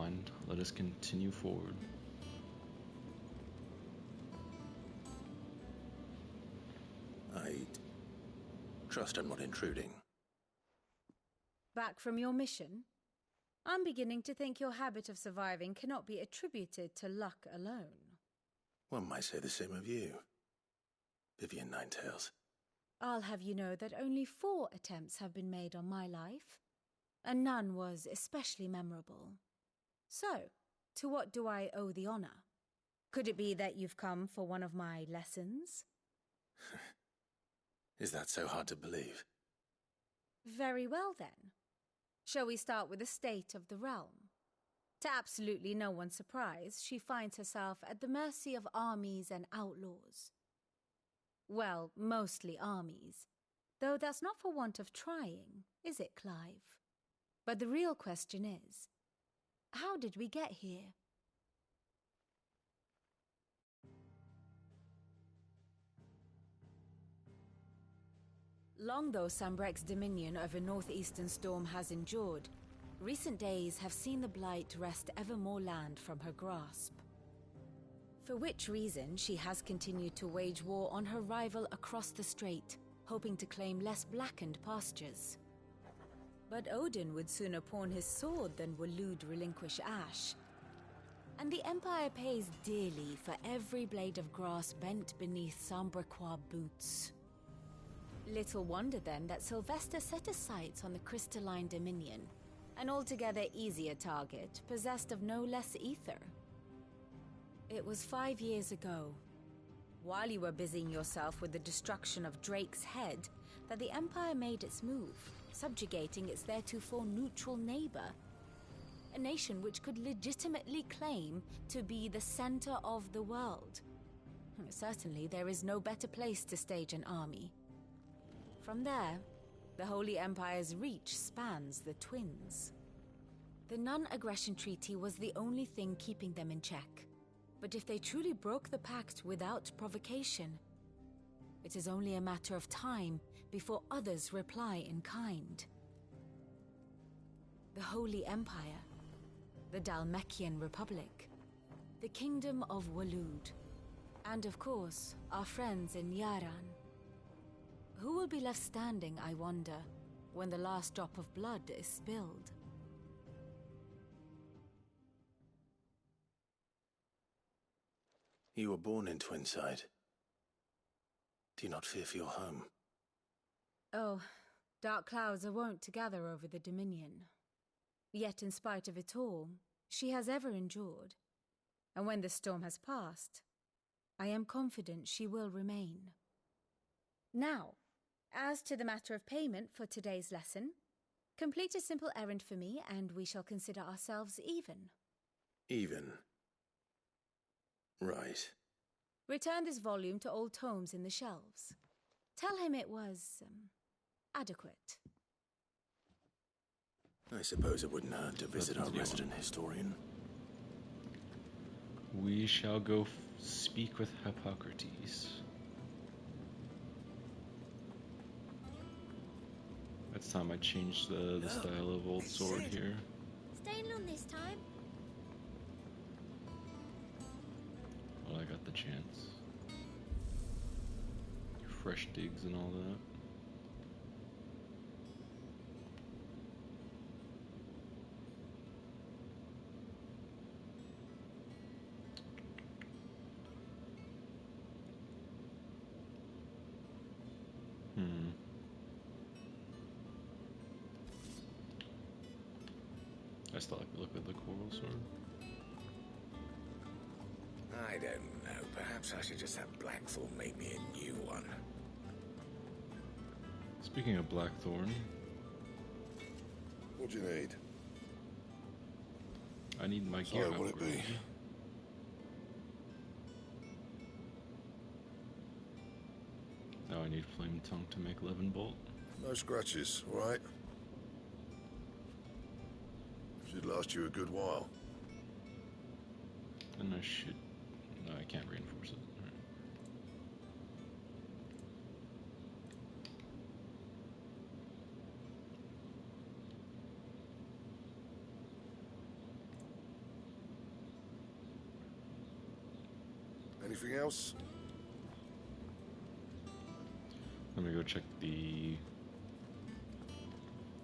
Fine, let us continue forward. I trust I'm not intruding. Back from your mission? I'm beginning to think your habit of surviving cannot be attributed to luck alone. One might say the same of you, Vivian Ninetails. I'll have you know that only 4 attempts have been made on my life, and none was especially memorable. So, to what do I owe the honor? Could it be that you've come for one of my lessons? Is that so hard to believe? Very well, then. Shall we start with the state of the realm? To absolutely no one's surprise, she finds herself at the mercy of armies and outlaws. Well, mostly armies. Though that's not for want of trying, is it, Clive? But the real question is, how did we get here? Long though Sambrek's dominion over northeastern Storm has endured, recent days have seen the Blight wrest ever more land from her grasp. For which reason she has continued to wage war on her rival across the strait, hoping to claim less blackened pastures. But Odin would sooner pawn his sword than Waloed relinquish Ash. And the Empire pays dearly for every blade of grass bent beneath Sambrequois boots. Little wonder then that Sylvester set his sights on the crystalline dominion, an altogether easier target, possessed of no less ether. It was 5 years ago, while you were busying yourself with the destruction of Drake's head, that the Empire made its move, subjugating its theretofore neutral neighbor, a nation which could legitimately claim to be the center of the world. Certainly there is no better place to stage an army. From there, the Holy Empire's reach spans the Twins. The non-aggression treaty was the only thing keeping them in check. But if they truly broke the pact without provocation, it is only a matter of time before others reply in kind. The Holy Empire, the Dhalmekian Republic, the Kingdom of Waloed, and of course, our friends in Yaran. Who will be left standing, I wonder, when the last drop of blood is spilled? You were born in Twinside. Do you not fear for your home? Oh, dark clouds are wont to gather over the Dominion. Yet in spite of it all, she has ever endured. And when the storm has passed, I am confident she will remain. Now, as to the matter of payment for today's lesson, complete a simple errand for me and we shall consider ourselves even. Even? Right. Return this volume to old tomes in the shelves. Tell him it was, adequate. I suppose it wouldn't hurt to visit our resident historian. We shall go speak with Hippocrates. It's time I changed the style of old sword here. Staying long this time? Well, I got the chance. Fresh digs and all that. I still like to look at the coral sword. I don't know. Perhaps I should just have Blackthorn make me a new one. Speaking of Blackthorn, what do you need? I need my gear Sorry, will it be? Now I need Flame Tongue to make Levin Bolt. No scratches, all right? Should last you a good while. And I should... No, I can't reinforce it. All right. Anything else? Let me go check the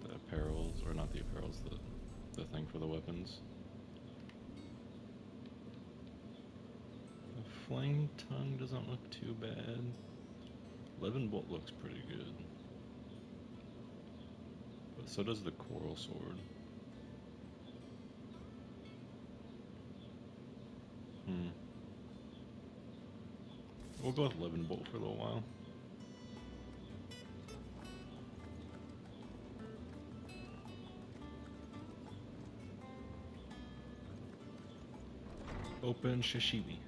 apparels, or not the apparels, the thing for the weapons. The flying tongue doesn't look too bad. 11 bolt looks pretty good. But so does the coral sword. We'll go with 11 bolt for a little while. Open sashimi.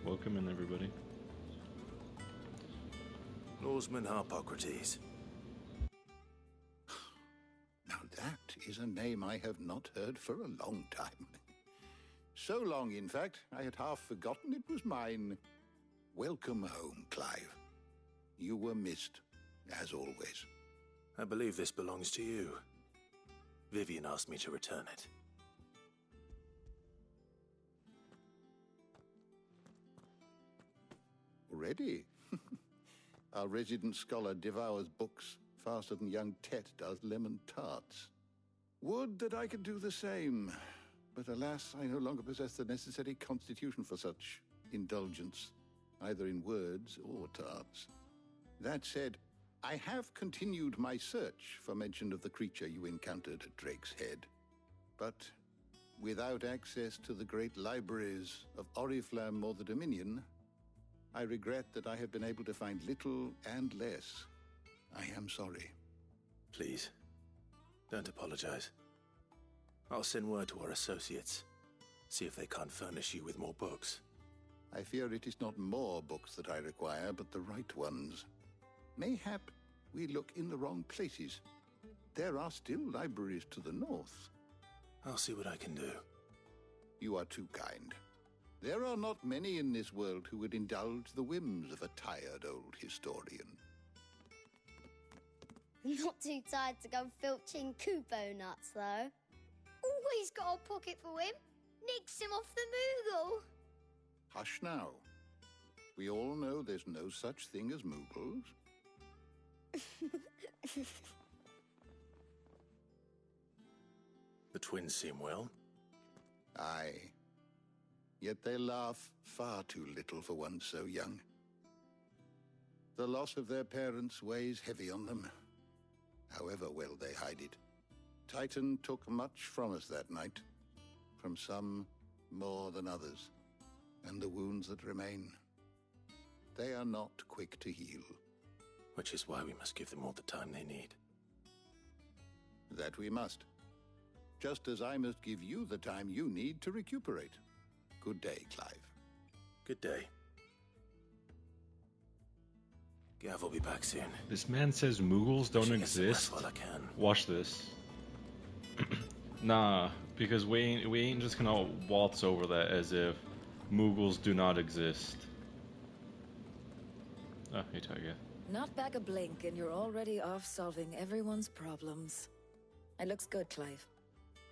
Welcome in, everybody. Norseman Harpocrates. Now that is a name I have not heard for a long time. So long, in fact, I had half forgotten it was mine. Welcome home, Clive. You were missed, as always. I believe this belongs to you. Vivian asked me to return it. Already? Our resident scholar devours books faster than young Tet does lemon tarts. Would that I could do the same. But alas, I no longer possess the necessary constitution for such indulgence, either in words or tarts. That said, I have continued my search for mention of the creature you encountered at Drake's Head. But without access to the great libraries of Oriflamme or the Dominion, I regret that I have been able to find little and less. I am sorry. Please, don't apologize. I'll send word to our associates. See if they can't furnish you with more books. I fear it is not more books that I require, but the right ones. Mayhap we look in the wrong places. There are still libraries to the north. I'll see what I can do. You are too kind. There are not many in this world who would indulge the whims of a tired old historian. Not too tired to go filching Kupo nuts, though. Always got a pocket for him. Nicks him off the Moogle. Hush now. We all know there's no such thing as Moogles. The twins seem well. Aye. Yet they laugh far too little for one so young. The loss of their parents weighs heavy on them, however well they hide it. Titan took much from us that night, from some more than others, and the wounds that remain, they are not quick to heal. Which is why we must give them all the time they need. That we must. Just as I must give you the time you need to recuperate. Good day, Clive. Good day. Gav will be back soon. This man says Moogles don't Should get some rest exist. while I can. Watch this. Nah, because we ain't just gonna waltz over that as if Moogles do not exist. Oh, hey Tiger. Not back a blink and you're already off solving everyone's problems. It looks good, Clive.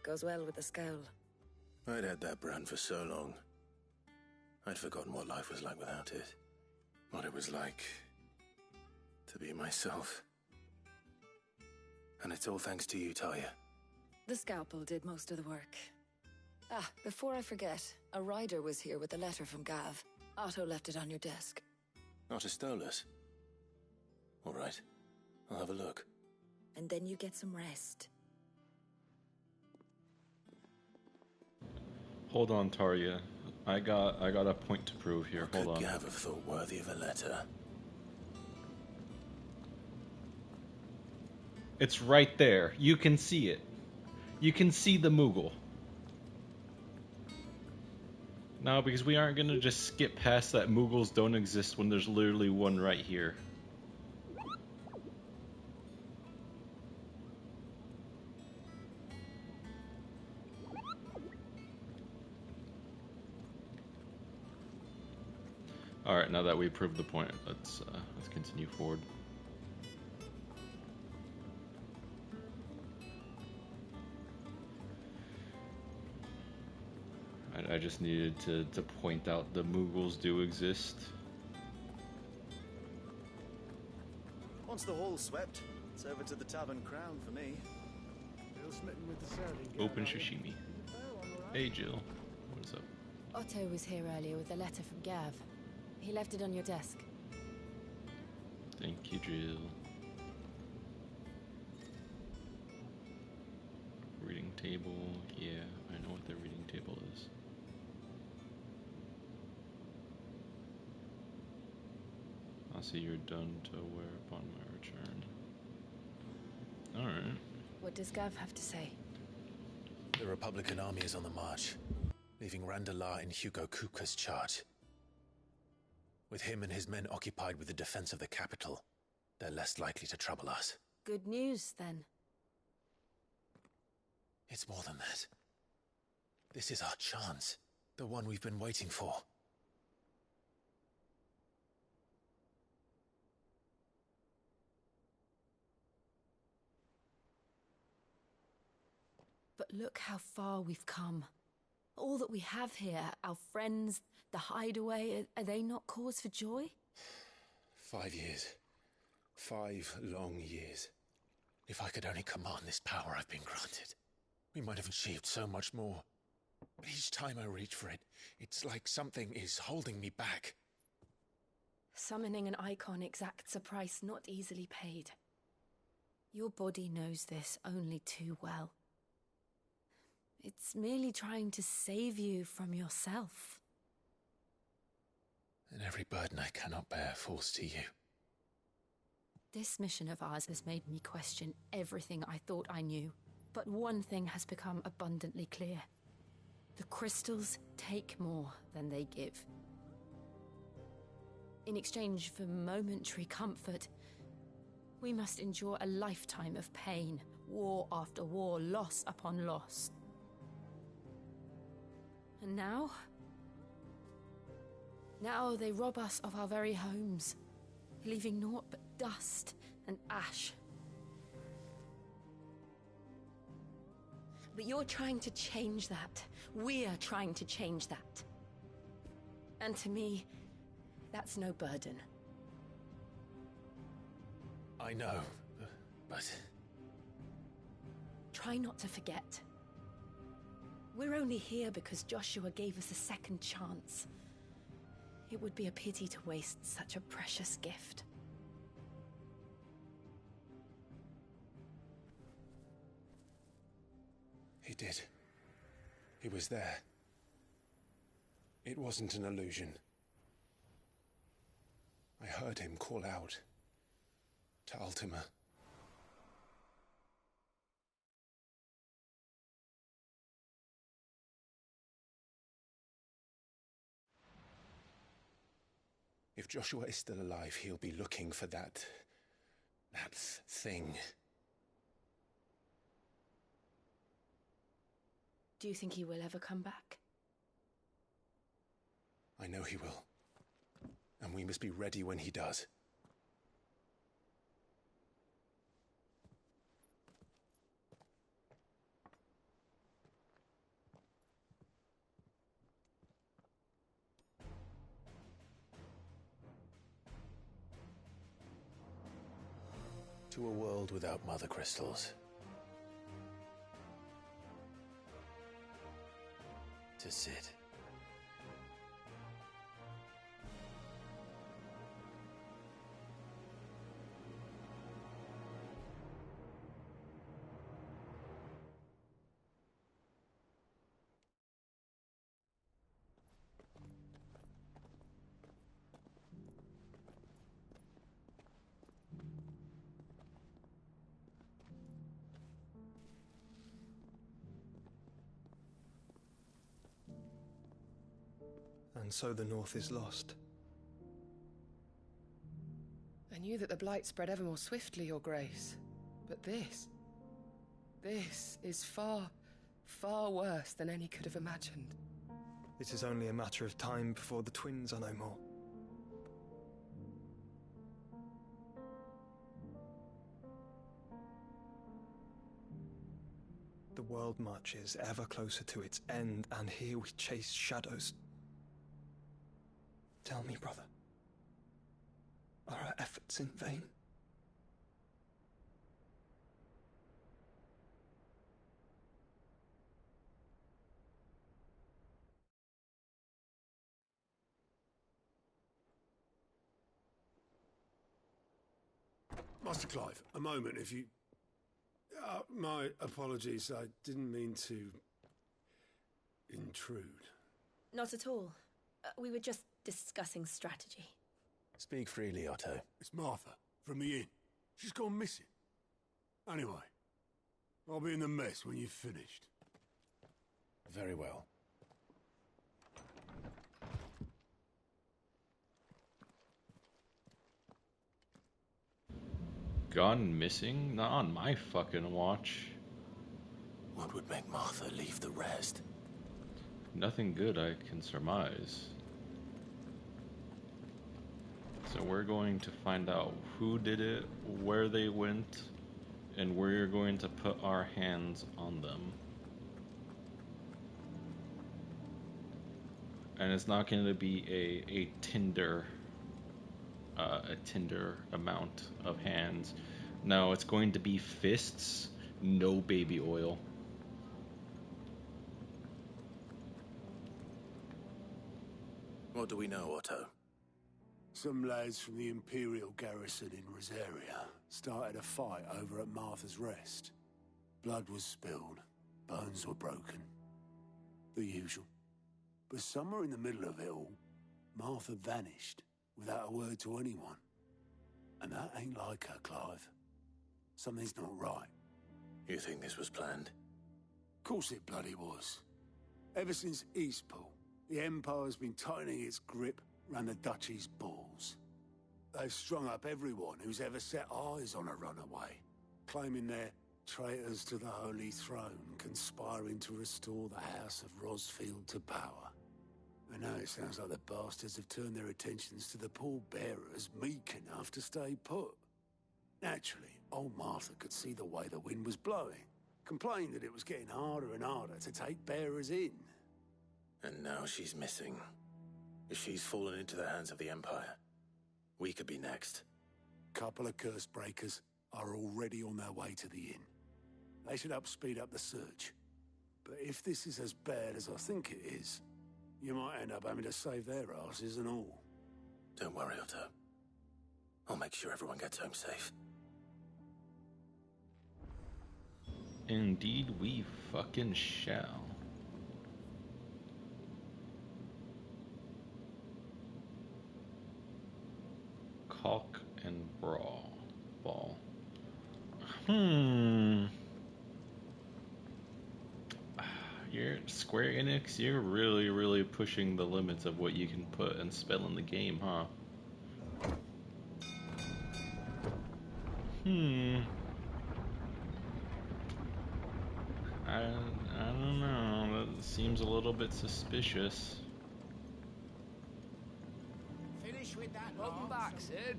Goes well with the scowl. I'd had that brand for so long. I'd forgotten what life was like without it. What it was like to be myself. And it's all thanks to you, Talia. The scalpel did most of the work. Ah, before I forget, a rider was here with a letter from Gav. Otto left it on your desk. Not a Stolas. All right, I'll have a look. And then you get some rest. Hold on, Tarja. I got a point to prove here. What Hold could on. Gav have thought worthy of a letter? It's right there. You can see it. You can see the Moogle. No, because we aren't gonna just skip past that Moogles don't exist when there's literally one right here. Alright, now that we proved the point, let's continue forward. I just needed to point out the Mughals do exist. Once the hall's swept, it's over to the Tavern Crown for me. Open sashimi. Hey Jill, what's up? Otto was here earlier with a letter from Gav. He left it on your desk. Thank you, Jill. Reading table, yeah, I know what the reading table is. I'll see you're done to wear upon my return. Alright. What does Gav have to say? The Republican army is on the march, leaving Randalar in Hugo Kupka's charge. With him and his men occupied with the defense of the capital, they're less likely to trouble us. Good news, then. It's more than that. This is our chance, the one we've been waiting for. But look how far we've come. All that we have here, our friends, the hideaway, are they not cause for joy? 5 years. 5 long years. If I could only command this power I've been granted, we might have achieved so much more. But each time I reach for it, it's like something is holding me back. Summoning an icon exacts a price not easily paid. Your body knows this only too well. It's merely trying to save you from yourself. And every burden I cannot bear falls to you. This mission of ours has made me question everything I thought I knew. But one thing has become abundantly clear. The crystals take more than they give. In exchange for momentary comfort, we must endure a lifetime of pain, war after war, loss upon loss. And now? Now they rob us of our very homes, leaving naught but dust and ash. But you're trying to change that. We're trying to change that. And to me, that's no burden. I know, but... Try not to forget. We're only here because Joshua gave us a second chance. It would be a pity to waste such a precious gift. He did. He was there. It wasn't an illusion. I heard him call out to Ultima. If Joshua is still alive, he'll be looking for that thing. Do you think he will ever come back? I know he will. And we must be ready when he does. To a world without mother crystals. To Sid. And so the North is lost. I knew that the Blight spread ever more swiftly, Your Grace. But this is far, far worse than any could have imagined. It is only a matter of time before the twins are no more. The world marches ever closer to its end, and here we chase shadows. Tell me, brother, are our efforts in vain? Master Clive, a moment, if you... my apologies, I didn't mean to... intrude. Not at all. We were just discussing strategy. Speak freely, Otto. It's Martha, from the inn. She's gone missing. Anyway, I'll be in the mess when you've finished. Very well. Gone missing? Not on my fucking watch. What would make Martha leave the rest? Nothing good, I can surmise. So we're going to find out who did it, where they went, and we're going to put our hands on them. And it's not going to be a Tinder amount of hands. No, it's going to be fists, no baby oil. What do we know, Otto? Some lads from the Imperial garrison in Rosaria started a fight over at Martha's Rest. Blood was spilled, bones were broken. The usual. But somewhere in the middle of it all, Martha vanished without a word to anyone. And that ain't like her, Clive. Something's not right. You think this was planned? Of course it bloody was. Ever since Eastpool, the Empire's been tightening its grip round the Duchy's balls. They've strung up everyone who's ever set eyes on a runaway, claiming they're traitors to the Holy Throne, conspiring to restore the House of Rosfield to power. And now it sounds like the bastards have turned their attentions to the pallbearers meek enough to stay put. Naturally, old Martha could see the way the wind was blowing, complained that it was getting harder and harder to take bearers in. And now she's missing. If she's fallen into the hands of the Empire, we could be next. Couple of curse breakers are already on their way to the inn. They should speed up the search. But if this is as bad as I think it is, you might end up having to save their asses and all. Don't worry, Otto. I'll make sure everyone gets home safe. Indeed we fucking shall. Caulk and ball. You're Square Enix, you're really pushing the limits of what you can put and spell in the game, huh? I don't know. That seems a little bit suspicious. Finish with that. Welcome back, Sid.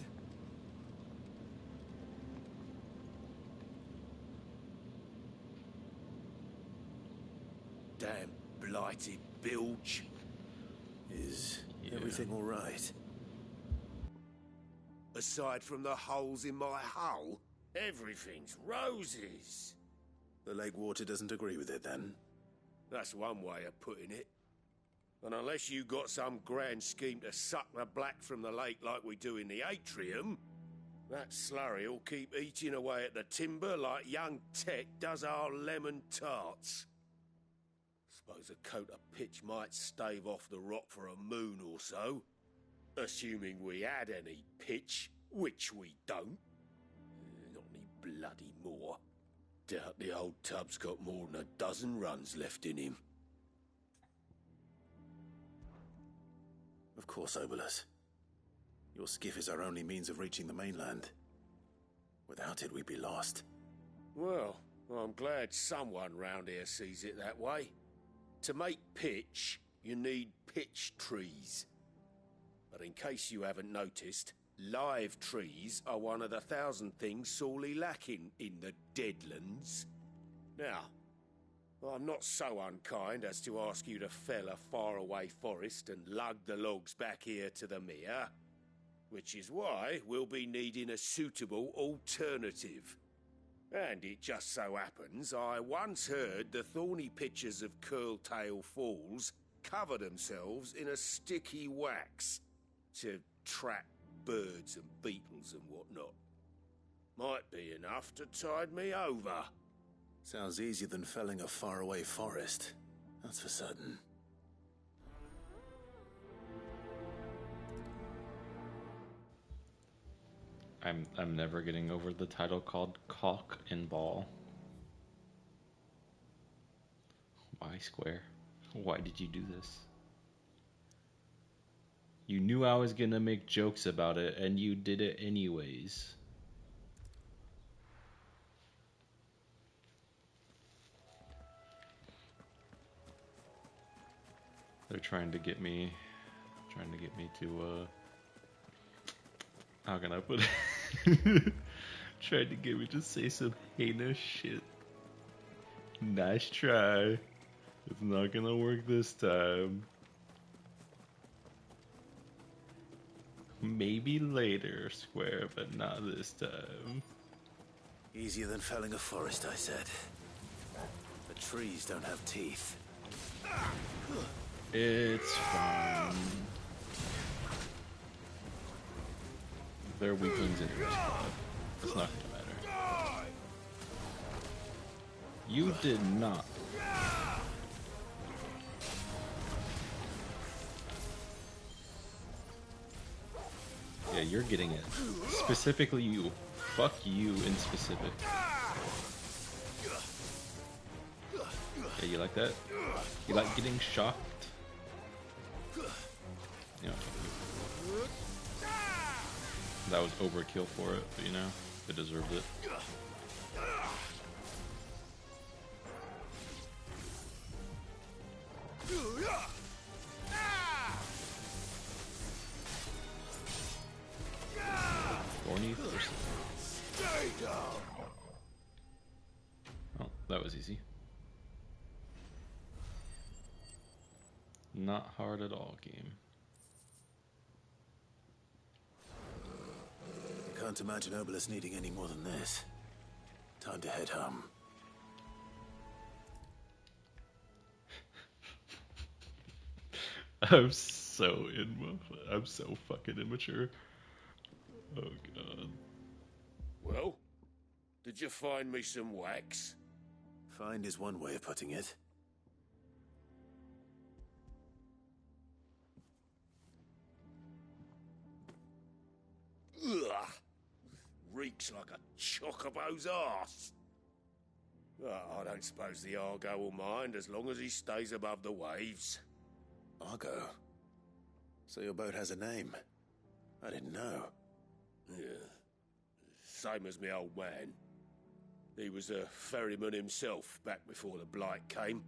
Damn blighted bilge. Is everything all right? Aside from the holes in my hull, everything's roses. The lake water doesn't agree with it, then? That's one way of putting it. And unless you got some grand scheme to suck the black from the lake like we do in the atrium, that slurry'll keep eating away at the timber like young Tech does our lemon tarts. Suppose a coat of pitch might stave off the rock for a moon or so, assuming we had any pitch, which we don't. Not any bloody more. Doubt the old tub's got more than a dozen runs left in him. Of course, Obolus. Your skiff is our only means of reaching the mainland. Without it, we'd be lost. Well, I'm glad someone round here sees it that way. To make pitch, you need pitch trees. But in case you haven't noticed, live trees are one of the 1,000 things sorely lacking in the Deadlands. Now, I'm not so unkind as to ask you to fell a faraway forest and lug the logs back here to the mere, which is why we'll be needing a suitable alternative. And it just so happens I once heard the thorny pitchers of Curltail Falls cover themselves in a sticky wax to trap birds and beetles and whatnot. Might be enough to tide me over. Sounds easier than felling a faraway forest. That's for certain. I'm never getting over the title called Cock and Ball. Why, Square? Why did you do this? You knew I was gonna make jokes about it, and you did it anyways. They're trying to get me to, how can I put it? Trying to get me to say some heinous shit. Nice try. It's not gonna work this time. Maybe later, Square, but not this time. Easier than felling a forest, I said. The trees don't have teeth. It's fine. They're weaklings anyways, but it's not gonna matter. You did not. Yeah, you're getting it. Specifically you. Fuck you in specific. Yeah, you like that? You like getting shocked? Yeah. That was overkill for it, but you know, it deserved it. Thorny person. Oh, that was easy. Not hard at all, game. Can't imagine Obelisk needing any more than this. Time to head home. I'm so fucking immature. Oh god. Well, did you find me some wax? Find is one way of putting it. Ugh. Reeks like a chocobo's arse. I don't suppose the Argo will mind as long as he stays above the waves. Argo? So your boat has a name? I didn't know. Yeah. Same as me old man. He was a ferryman himself back before the Blight came.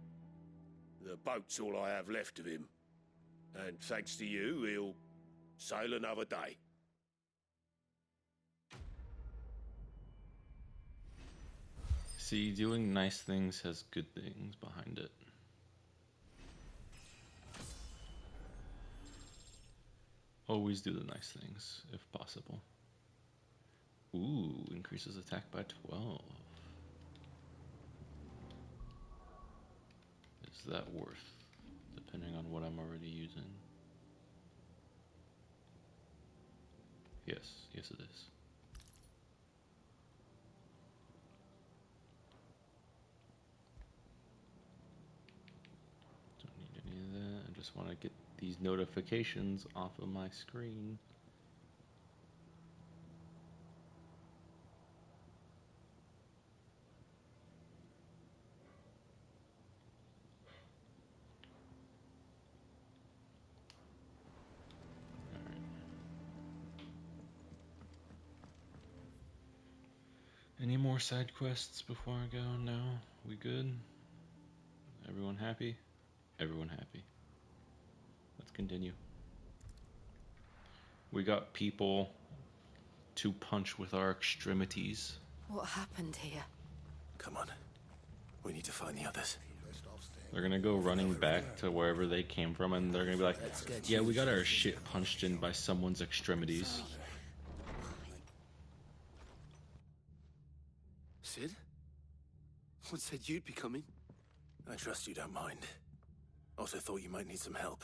The boat's all I have left of him. And thanks to you, he'll sail another day. See, doing nice things has good things behind it. Always do the nice things, if possible. Ooh, increases attack by 12. Is that worth, depending on what I'm already using? Yes, yes it is. Don't need any of that, I just want to get these notifications off of my screen. Any more side quests before I go? No? We good? Everyone happy? Everyone happy. Let's continue. We got people to punch with our extremities. What happened here? Come on. We need to find the others. They're gonna go running back to wherever they came from, and they're gonna be like, yeah, we got our shit punched in by someone's extremities. Sid? What said you'd be coming? I trust you don't mind. Also thought you might need some help.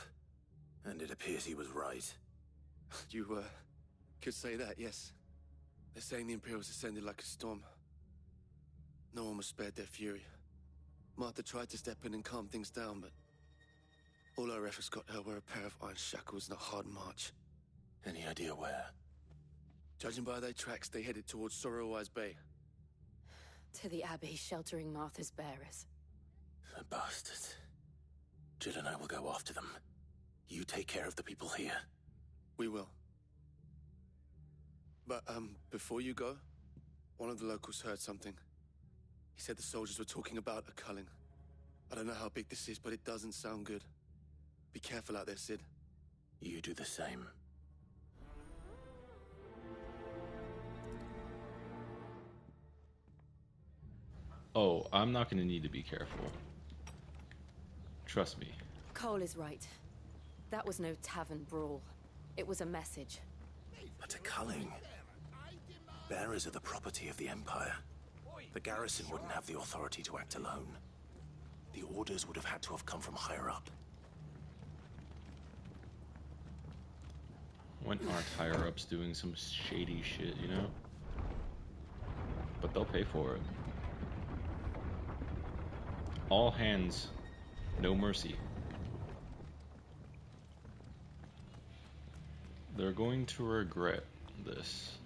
And it appears he was right. You, could say that, yes. They're saying the Imperials ascended like a storm. No one was spared their fury. Martha tried to step in and calm things down, but all our efforts got her were a pair of iron shackles and a hard march. Any idea where? Judging by their tracks, they headed towards Sorrowwise Bay. To the Abbey sheltering Martha's bearers. The bastards. Jill and I will go after them. You take care of the people here. We will. But, before you go, one of the locals heard something. He said the soldiers were talking about a culling. I don't know how big this is, but it doesn't sound good. Be careful out there, Sid. You do the same. Oh, I'm not gonna need to be careful. Trust me. Cole is right. That was no tavern brawl. It was a message. But a culling. Bearers are the property of the Empire. The garrison wouldn't have the authority to act alone. The orders would have had to have come from higher up. When aren't higher ups doing some shady shit, you know? But they'll pay for it. All hands, no mercy. They're going to regret this.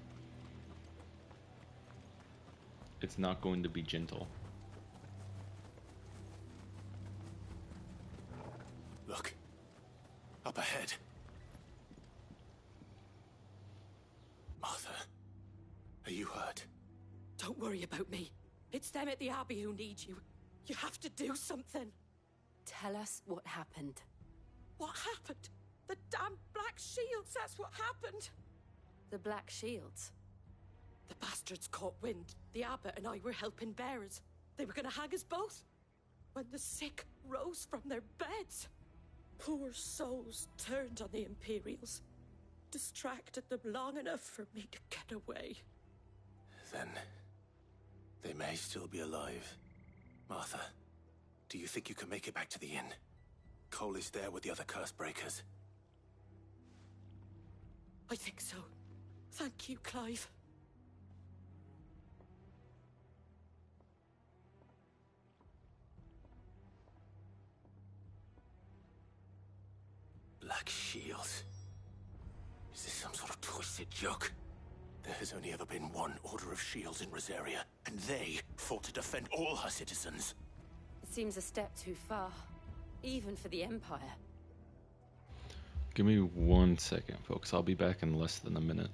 It's not going to be gentle. Look. Up ahead. Martha, are you hurt? Don't worry about me. It's them at the Abbey who need you. You have to do something. Tell us what happened. What happened? The damn Black Shields, that's what happened. The Black Shields? The bastards caught wind. The abbot and I were helping bearers. They were going to hang us both. When the sick rose from their beds, poor souls turned on the Imperials. Distracted them long enough for me to get away. Then they may still be alive. Martha, do you think you can make it back to the inn? Cole is there with the other curse breakers. I think so. Thank you, Clive. Black Shields? Is this some sort of twisted joke? There has only ever been one Order of Shields in Rosaria, and they fought to defend all her citizens. It seems a step too far, even for the Empire. Give me 1 second, folks. I'll be back in less than a minute.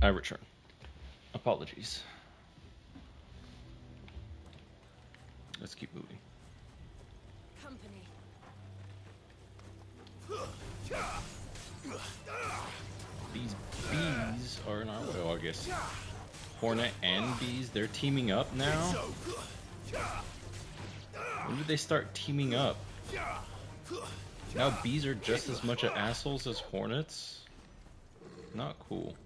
I return. Apologies. Let's keep moving. Company. These bees are in our way, I guess. Hornet and bees, they're teaming up now? When did they start teaming up? Now bees are just as much assholes as hornets? Not cool.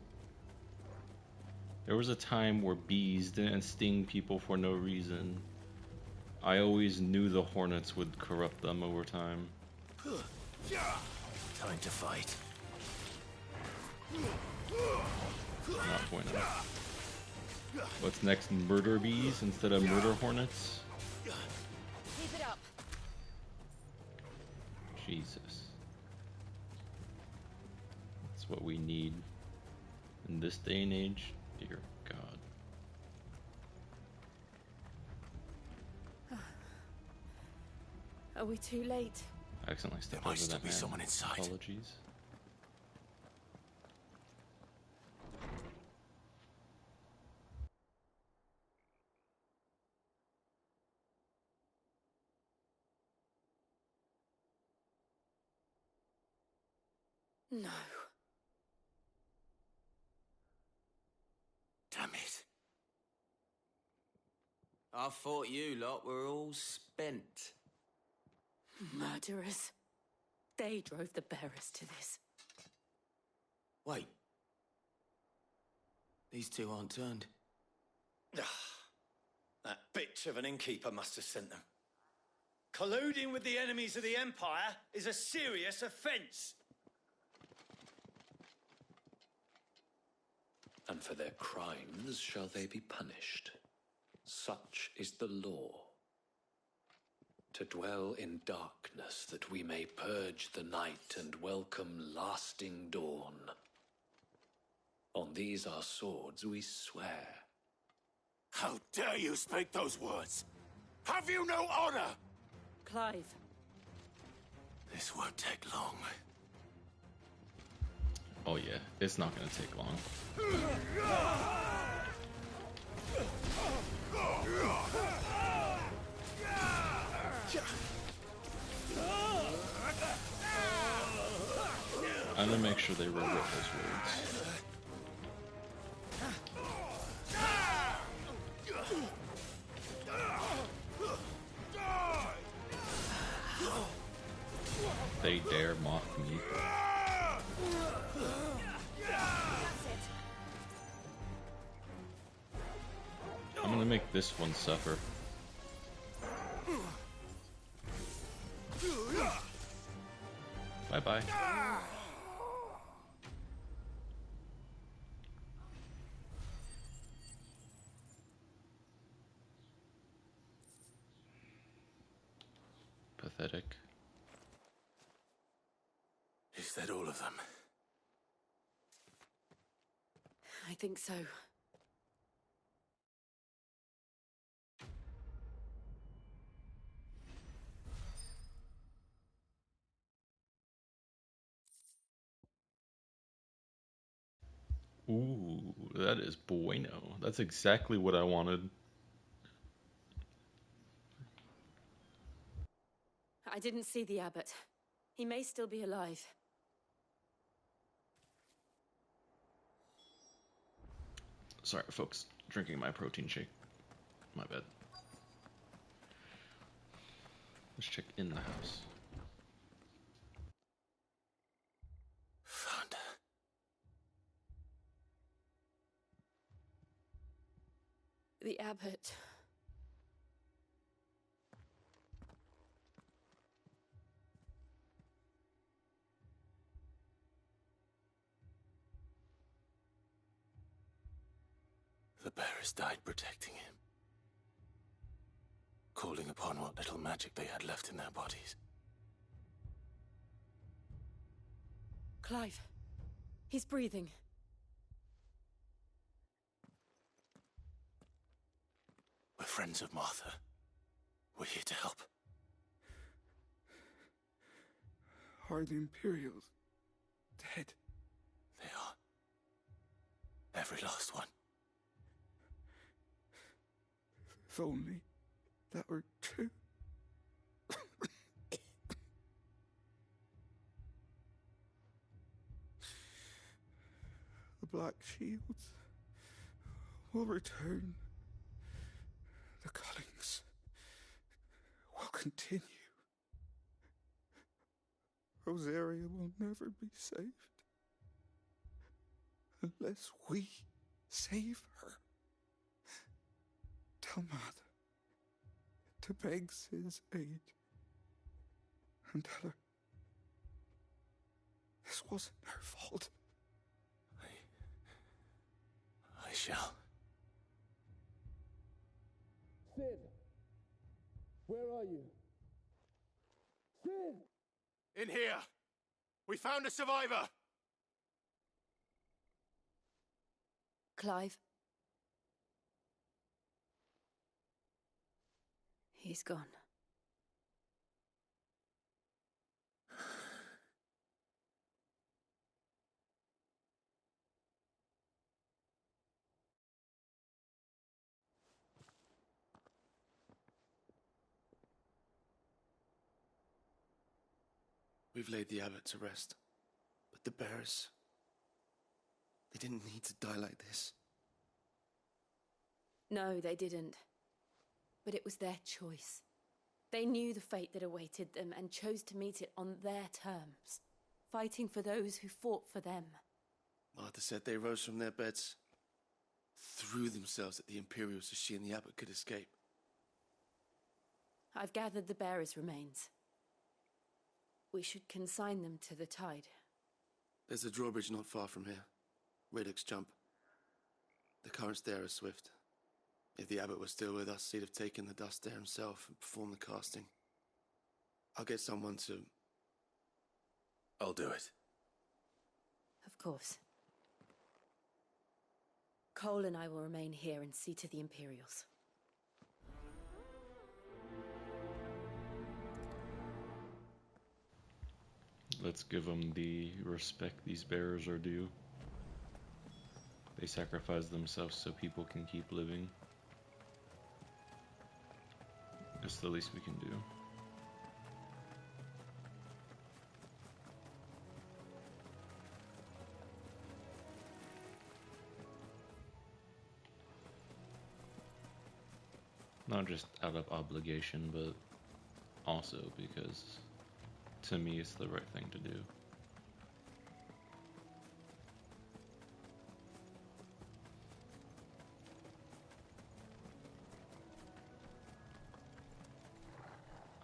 There was a time where bees didn't sting people for no reason. I always knew the hornets would corrupt them over time. Time to fight. Not bueno. What's next? Murder bees instead of murder hornets? Keep it up. Jesus. That's what we need in this day and age. Dear God. Are we too late? I accidentally stepped There over might still that be man. someone inside. Apologies. No. Damn it. I thought you lot were all spent. Murderers. They drove the bearers to this. Wait. These two aren't turned. That bitch of an innkeeper must have sent them. Colluding with the enemies of the Empire is a serious offence. And for their crimes shall they be punished. Such is the law. To dwell in darkness that we may purge the night and welcome lasting dawn. On these our swords we swear. How dare you speak those words? Have you no honor? Clive. This won't take long. Oh yeah, it's not gonna take long. I'm gonna make sure they rewrote those words. They dare mock me. I'm gonna make this one suffer. Bye bye. Pathetic. Is that all of them? I think so. Ooh, that is bueno. That's exactly what I wanted. I didn't see the abbot. He may still be alive. Sorry, folks. Drinking my protein shake. My bad. Let's check in the house. Found her. The abbot. The bearers died protecting him. Calling upon what little magic they had left in their bodies. Clive. He's breathing. We're friends of Martha. We're here to help. Are the Imperials dead? They are. Every last one. If only that were true. The Black Shields will return. The Cullings will continue. Rosaria will never be saved unless we save her. Tell Mother to beg Sid's aid and tell her this wasn't her fault. I shall. Sid! Where are you? Sid! In here! We found a survivor! Clive. He's gone. We've laid the abbot to rest. But the bearers... they didn't need to die like this. No, they didn't. But it was their choice. They knew the fate that awaited them and chose to meet it on their terms, fighting for those who fought for them. Martha said they rose from their beds, threw themselves at the Imperials so she and the abbot could escape. I've gathered the bearers' remains. We should consign them to the tide. There's a drawbridge not far from here. Radix jump. The currents there are swift. If the abbot was still with us, he'd have taken the dust there himself and performed the casting. I'll get someone to... I'll do it. Of course. Cole and I will remain here and see to the Imperials. Let's give them the respect these bearers are due. They sacrifice themselves so people can keep living. That's the least we can do. Not just out of obligation, but also because to me it's the right thing to do.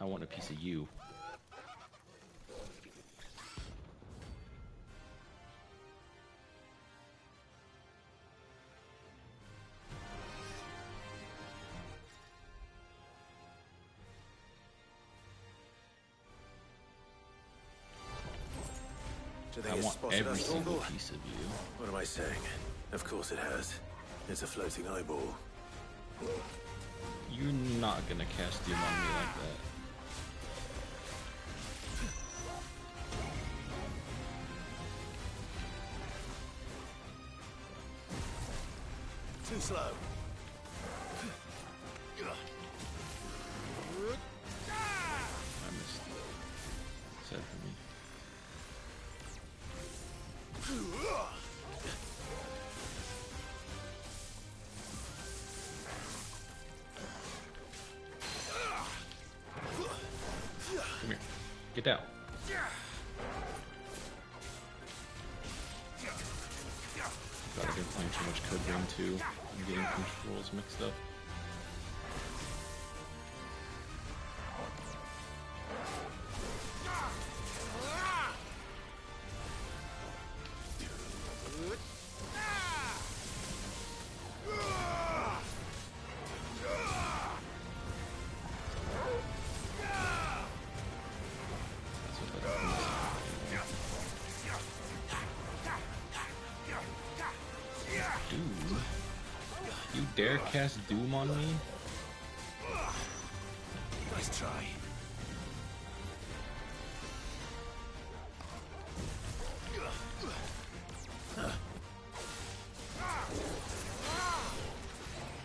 I want a piece of you. I want every single piece of you. What am I saying? Of course it has. It's a floating eyeball. You're not gonna cast Doom on me like that. Too slow. I missed. Sad for me. Come here. Get down. God, I've been playing too much Code Vein 2. I'm getting controls mixed up. Dare cast Doom on me? Nice try.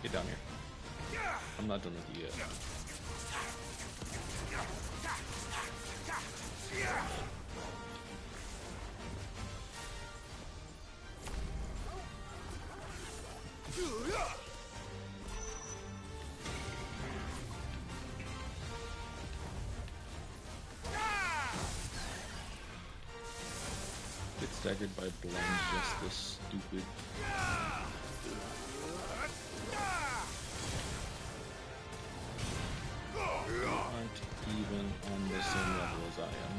Get down here. I'm not done with you yet. Get staggered by blind justice, stupid. You aren't even on the same level as I am.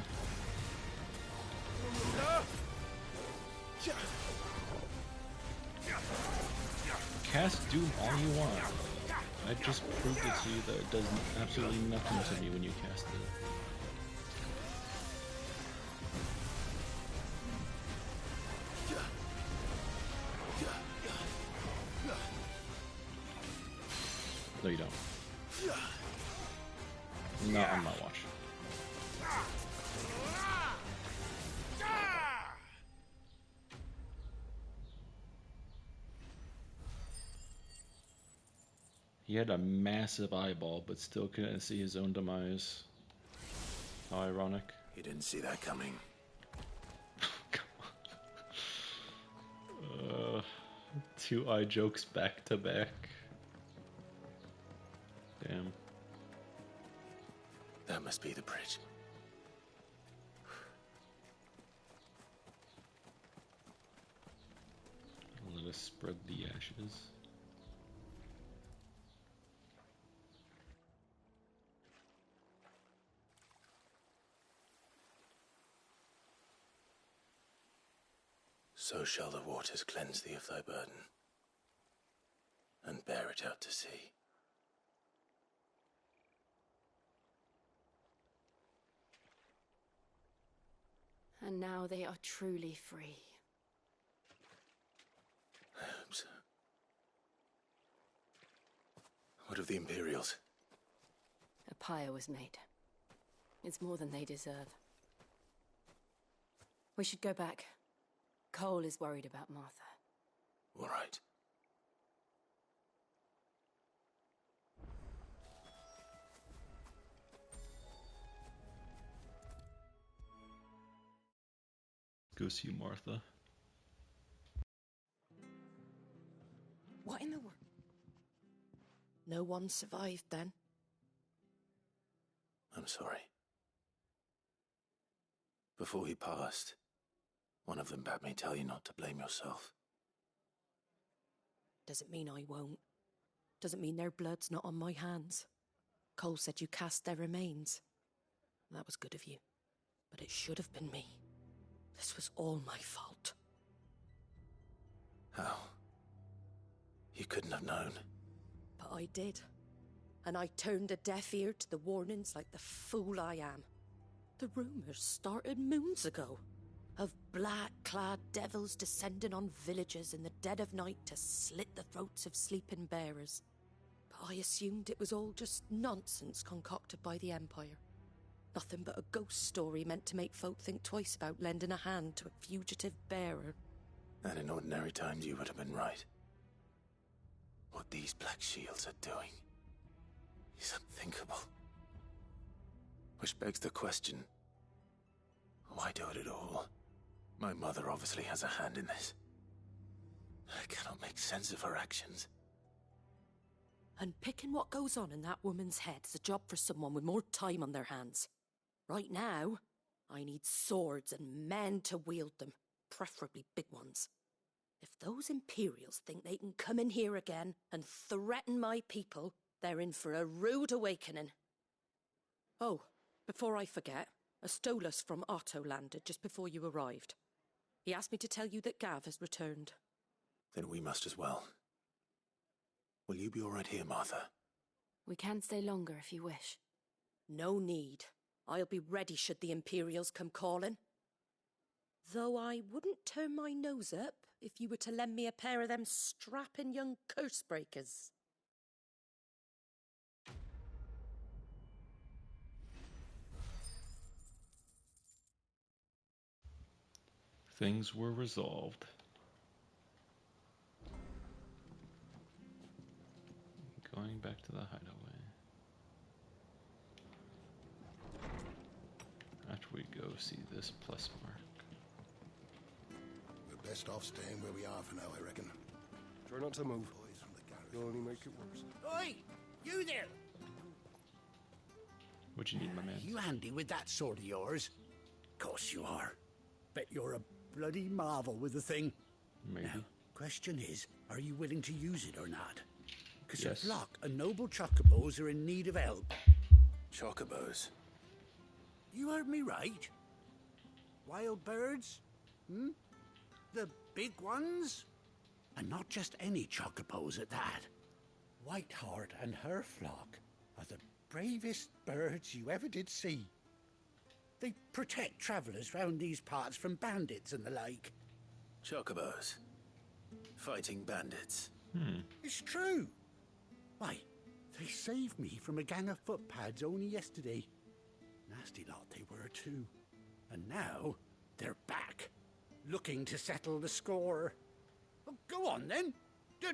Cast Doom all you want. I just proved it to you that it does absolutely nothing to me when you cast it. No, you don't. Not on my watch. He had a massive eyeball, but still couldn't see his own demise. How ironic. He didn't see that coming. Two eye jokes back to back. Damn. That must be the bridge. Let us spread the ashes. So shall the waters cleanse thee of thy burden, and bear it out to sea. And now they are truly free. I hope so. What of the Imperials? A pyre was made. It's more than they deserve. We should go back. Cole is worried about Martha. All right. Go see Martha. What in the world? No one survived then? I'm sorry. Before he passed, one of them bade me tell you not to blame yourself. Doesn't mean I won't. Doesn't mean their blood's not on my hands. Cole said you cast their remains. That was good of you. But it should have been me. This was all my fault. How? You couldn't have known. But I did. And I turned a deaf ear to the warnings like the fool I am. The rumours started moons ago. Of black-clad devils descending on villages in the dead of night to slit the throats of sleeping bearers. But I assumed it was all just nonsense concocted by the Empire. Nothing but a ghost story meant to make folk think twice about lending a hand to a fugitive bearer. And in ordinary times you would have been right. What these Black Shields are doing is unthinkable. Which begs the question, why do it at all? My mother obviously has a hand in this. I cannot make sense of her actions. And picking what goes on in that woman's head is a job for someone with more time on their hands. Right now, I need swords and men to wield them, preferably big ones. If those Imperials think they can come in here again and threaten my people, they're in for a rude awakening. Oh, before I forget, a Stolas from Otto landed just before you arrived. He asked me to tell you that Gav has returned. Then we must as well. Will you be all right here, Martha? We can stay longer if you wish. No need. I'll be ready should the Imperials come calling. Though I wouldn't turn my nose up if you were to lend me a pair of them strapping young curse breakers. Things were resolved. Going back to the hideaway. After we go see this plus mark. We're best off staying where we are for now, I reckon. Try not to move. You'll only make it worse. Oi! You there! What you need, my man? You handy with that sword of yours? Course you are. Bet you're a bloody marvel with the thing. Maybe. Now, question is, are you willing to use it or not? Because Yes. a flock of noble chocobos are in need of help. Chocobos? You heard me right. Wild birds? Hmm? The big ones? And not just any chocobos at that. Whiteheart and her flock are the bravest birds you ever did see. They protect travellers round these parts from bandits and the like. Chocobos. Fighting bandits. It's true. Why, they saved me from a gang of footpads only yesterday. Nasty lot they were too. And now they're back, looking to settle the score. Oh, go on then.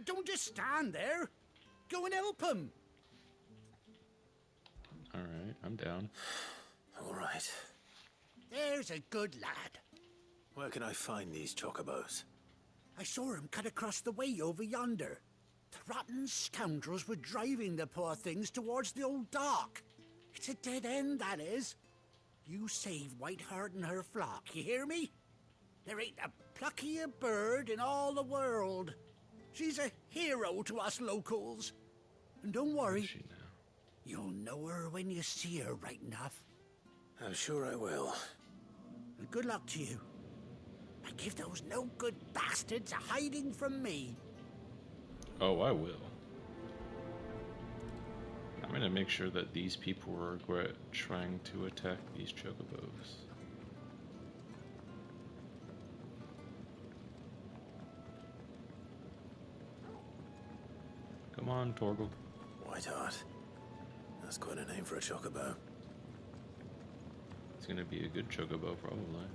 Don't just stand there. Go and help them. Alright, I'm down. All right. There's a good lad. Where can I find these chocobos? I saw him cut across the way over yonder. The rotten scoundrels were driving the poor things towards the old dock. It's a dead end, that is. You save Whiteheart and her flock, you hear me? There ain't a pluckier bird in all the world. She's a hero to us locals. And don't worry, you'll know her when you see her right enough. I'm sure I will. And good luck to you. And give those no-good bastards a hiding from me. Oh, I will. I'm gonna make sure that these people regret trying to attack these chocobos. Come on, Torgal. Whiteheart. That's quite a name for a chocobo. It's gonna be a good chocobo, probably.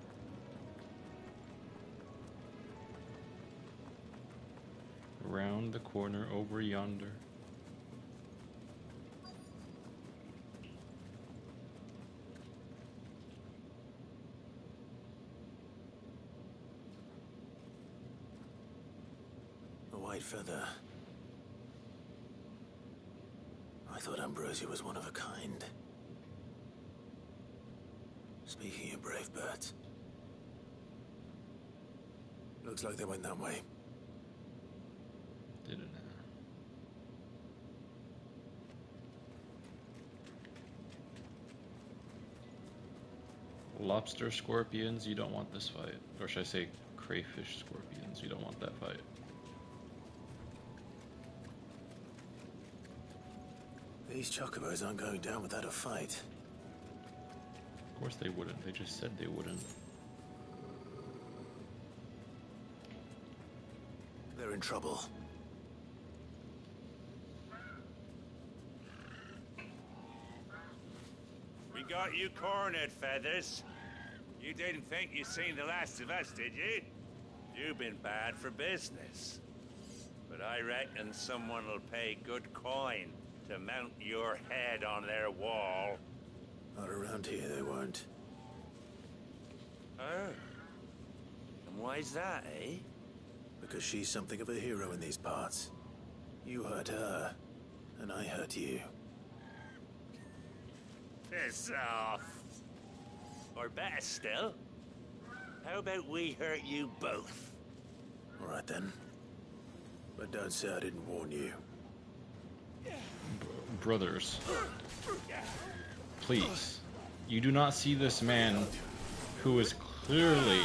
Around the corner over yonder. A white feather. I thought Ambrosia was one of a kind. Speaking of brave birds. Looks like they went that way. Didn't it? Lobster scorpions, you don't want this fight. Or should I say crayfish scorpions, you don't want that fight. These chocobos aren't going down without a fight. Of course they wouldn't, they just said they wouldn't. They're in trouble. We got you cornered, Feathers. You didn't think you'd seen the last of us, did you? You've been bad for business. But I reckon someone will pay good coin to mount your head on their wall. Not around here, they won't. Oh. And why's that, eh? Because she's something of a hero in these parts. You hurt her, and I hurt you. Piss off. Or better still, how about we hurt you both? All right then. But don't say I didn't warn you. Brothers, please, you do not see this man who is clearly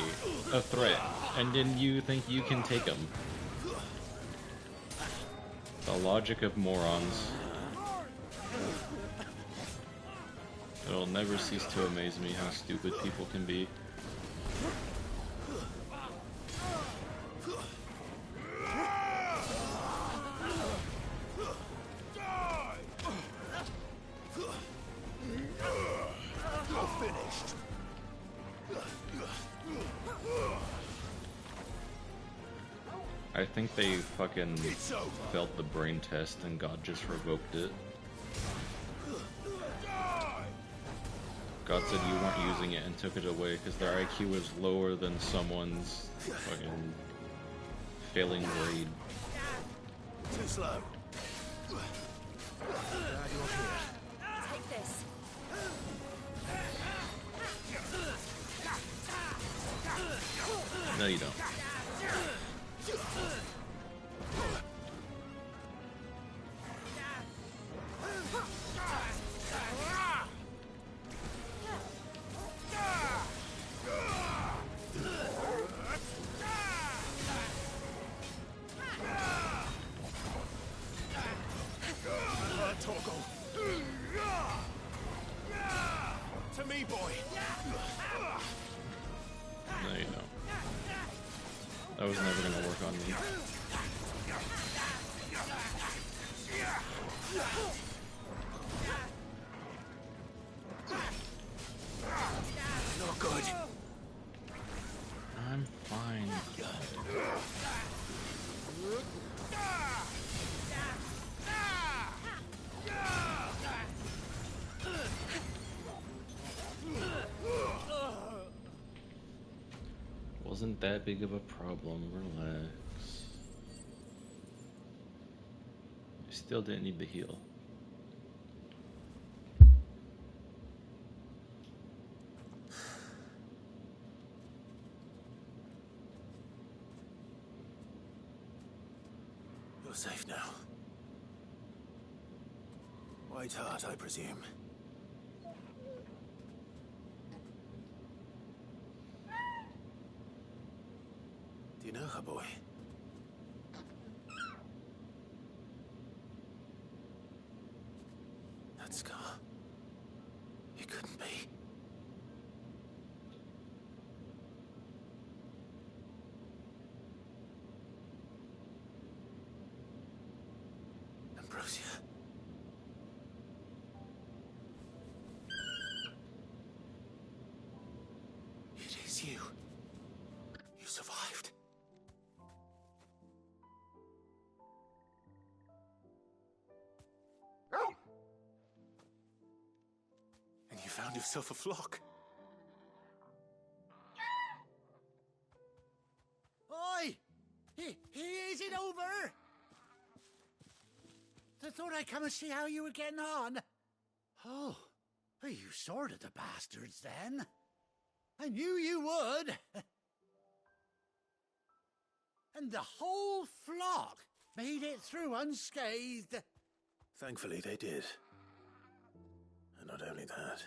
a threat, and then you think you can take him. The logic of morons. It'll never cease to amaze me how stupid people can be. I think they fucking felt the brain test and God just revoked it. God said you weren't using it and took it away because their IQ was lower than someone's fucking failing grade. Too slow. Take this. No, you don't. To me, boy. No, you don't. That was never gonna work on me. Not good. I'm fine. Wasn't that big of a problem. Relax. I still didn't need the heal. You're safe now. White Heart, I presume. Do you know her, boy? That scar. It couldn't be. Ambrosia. It is you. You survived. And you found yourself a flock. Oi! Is it over? I thought I'd come and see how you were getting on. Oh, well, you sorted the bastards then. I knew you would. And the whole flock made it through unscathed. Thankfully, they did. And not only that.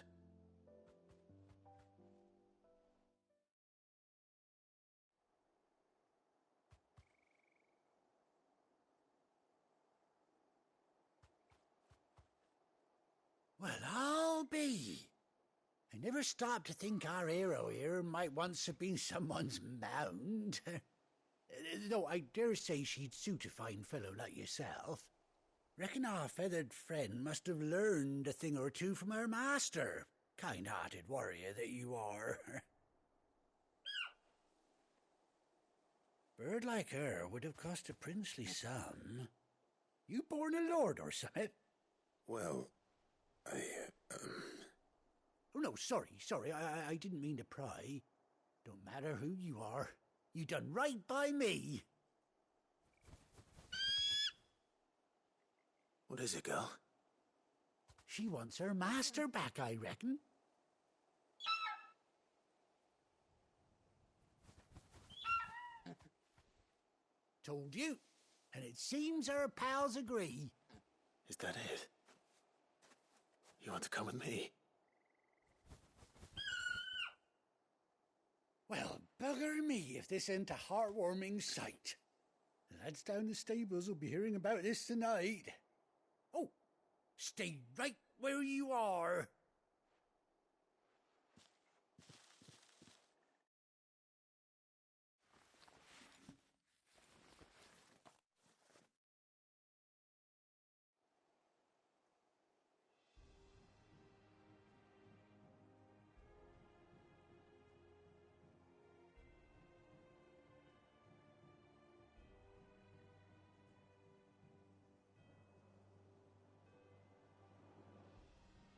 Well, I'll be. I never stopped to think our hero here might once have been someone's mount. Though I dare say she'd suit a fine fellow like yourself. Reckon our feathered friend must have learned a thing or two from her master. Kind-hearted warrior that you are. Bird like her would have cost a princely sum. You born a lord or something? Well, Oh, no, sorry, I didn't mean to pry. Don't matter who you are. You done right by me. What is it, girl? She wants her master back, I reckon. Told you. And it seems her pals agree. Is that it? You want to come with me? Well, bugger me if this ain't a heartwarming sight. The lads down the stables will be hearing about this tonight. Oh, stay right where you are.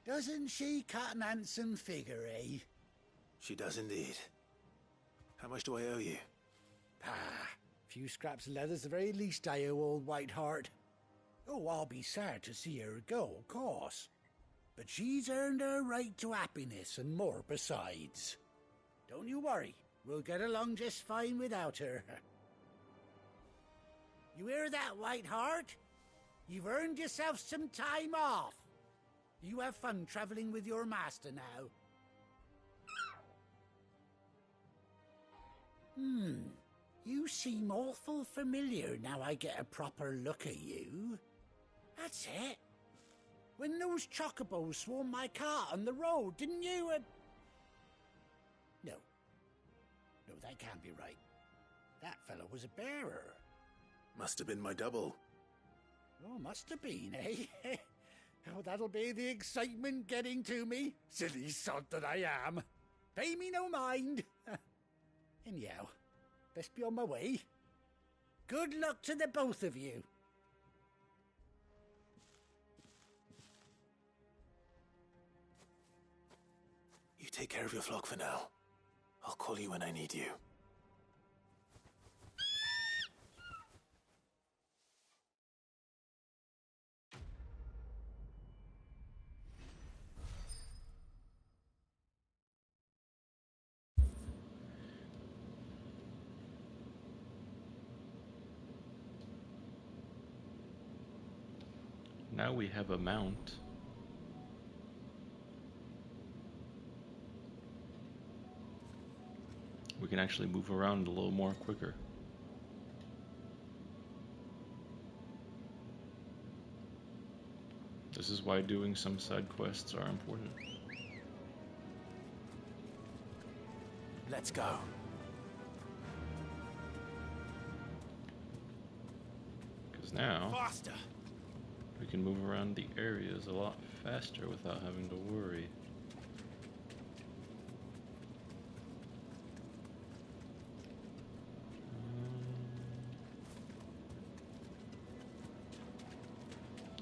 Doesn't she cut an handsome figure, eh? She does indeed. How much do I owe you? Pah, few scraps of leather's the very least I owe old Whiteheart. Oh, I'll be sad to see her go, of course. But she's earned her right to happiness and more besides. Don't you worry. We'll get along just fine without her. You hear that, Whiteheart? You've earned yourself some time off. You have fun traveling with your master now. You seem awful familiar now I get a proper look at you. That's it. When those chocobos swarmed my cart on the road, didn't you? No. No, that can't be right. That fellow was a bearer. Must have been my double. Oh, must have been, eh? Oh, that'll be the excitement getting to me. Silly sod that I am. Pay me no mind. Anyhow, best be on my way. Good luck to the both of you. You take care of your flock for now. I'll call you when I need you. Now we have a mount. We can actually move around a little more quicker. This is why doing some side quests are important. Let's go. Because now Faster. we can move around the areas a lot faster without having to worry.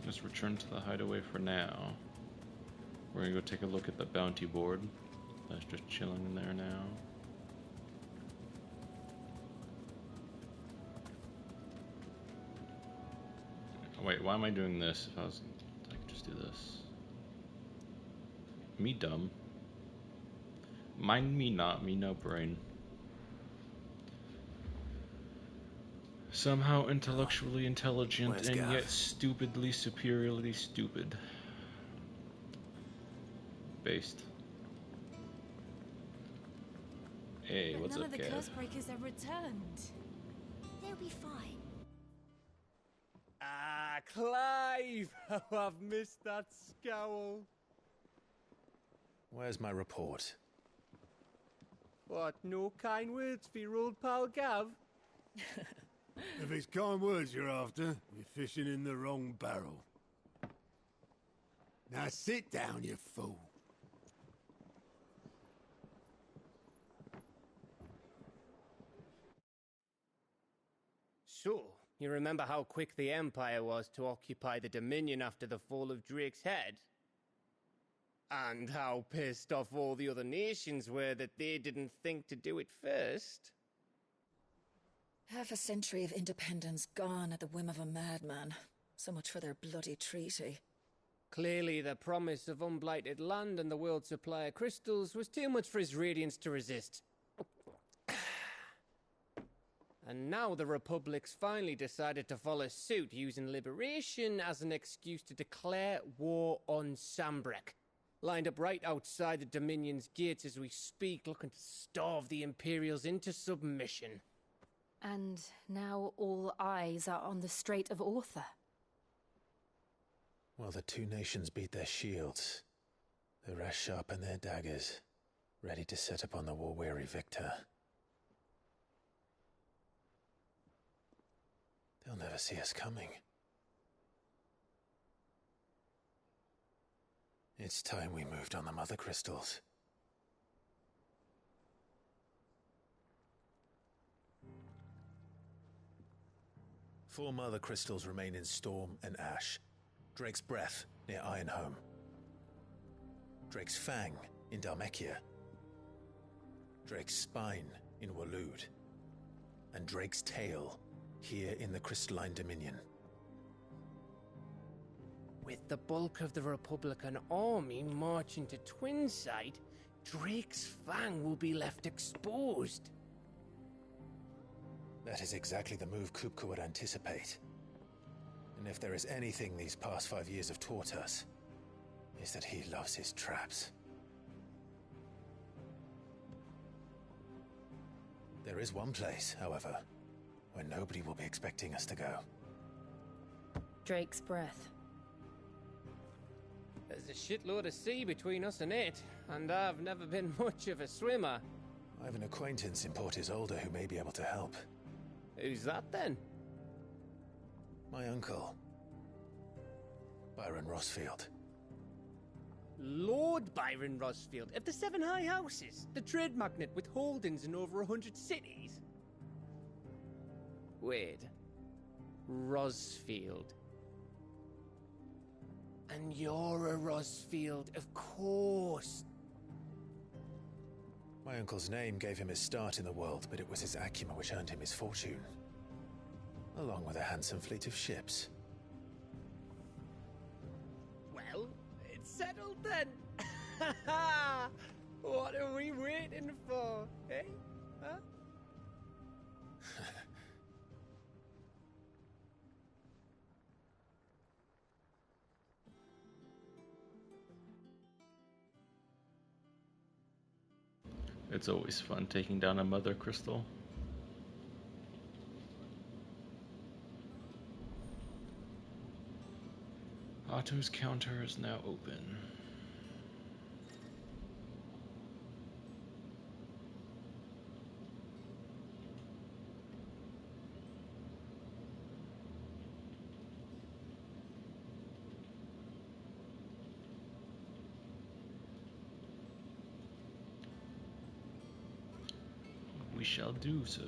Let's return to the hideaway for now. We're gonna go take a look at the bounty board. That's just chilling in there now. Oh, wait, why am I doing this? If I could just do this. Me dumb. Mind me not, me no brain. Somehow intellectually intelligent Where's and Gav? yet stupidly superiorly stupid. Based. Hey, But what's none up, of the Gav? Cursebreakers have returned. They'll be fine. Ah, Clive! Oh, I've missed that scowl. Where's my report? What, no kind words for your old pal Gav? If it's kind words you're after, you're fishing in the wrong barrel. Now sit down, you fool. So, you remember how quick the Empire was to occupy the Dominion after the fall of Drake's head? And how pissed off all the other nations were that they didn't think to do it first? Half a century of independence gone at the whim of a madman. So much for their bloody treaty. Clearly, the promise of unblighted land and the world's supply of crystals was too much for his radiance to resist. And now the Republic's finally decided to follow suit, using liberation as an excuse to declare war on Sambrek. Lined up right outside the Dominion's gates as we speak, looking to starve the Imperials into submission. And now all eyes are on the Strait of Author. Well, the two nations beat their shields. The rest sharpen their daggers, ready to set upon the war-weary victor. They'll never see us coming. It's time we moved on the Mother Crystals. Four Mother Crystals remain in Storm and Ash. Drake's Breath near Ironhome. Drake's Fang in Dhalmekia. Drake's Spine in Waloed. And Drake's Tail here in the Crystalline Dominion. With the bulk of the Republican army marching to Twinside, Drake's fang will be left exposed. That is exactly the move Kupka would anticipate. And if there is anything these past 5 years have taught us, is that he loves his traps. There is one place, however, where nobody will be expecting us to go. Drake's breath. There's a shitload of sea between us and it, and I've never been much of a swimmer. I have an acquaintance in Port Isolde who may be able to help. Who's that then? My uncle, Byron Rossfield. Lord Byron Rossfield of the Seven High Houses, the trade magnate with holdings in over 100 cities. Wait, Rossfield. And you're a Rossfield, of course. My uncle's name gave him his start in the world, but it was his acumen which earned him his fortune, along with a handsome fleet of ships. Well, it's settled then. What are we waiting for, eh? Huh? It's always fun taking down a mother crystal. Otto's counter is now open. We shall do so.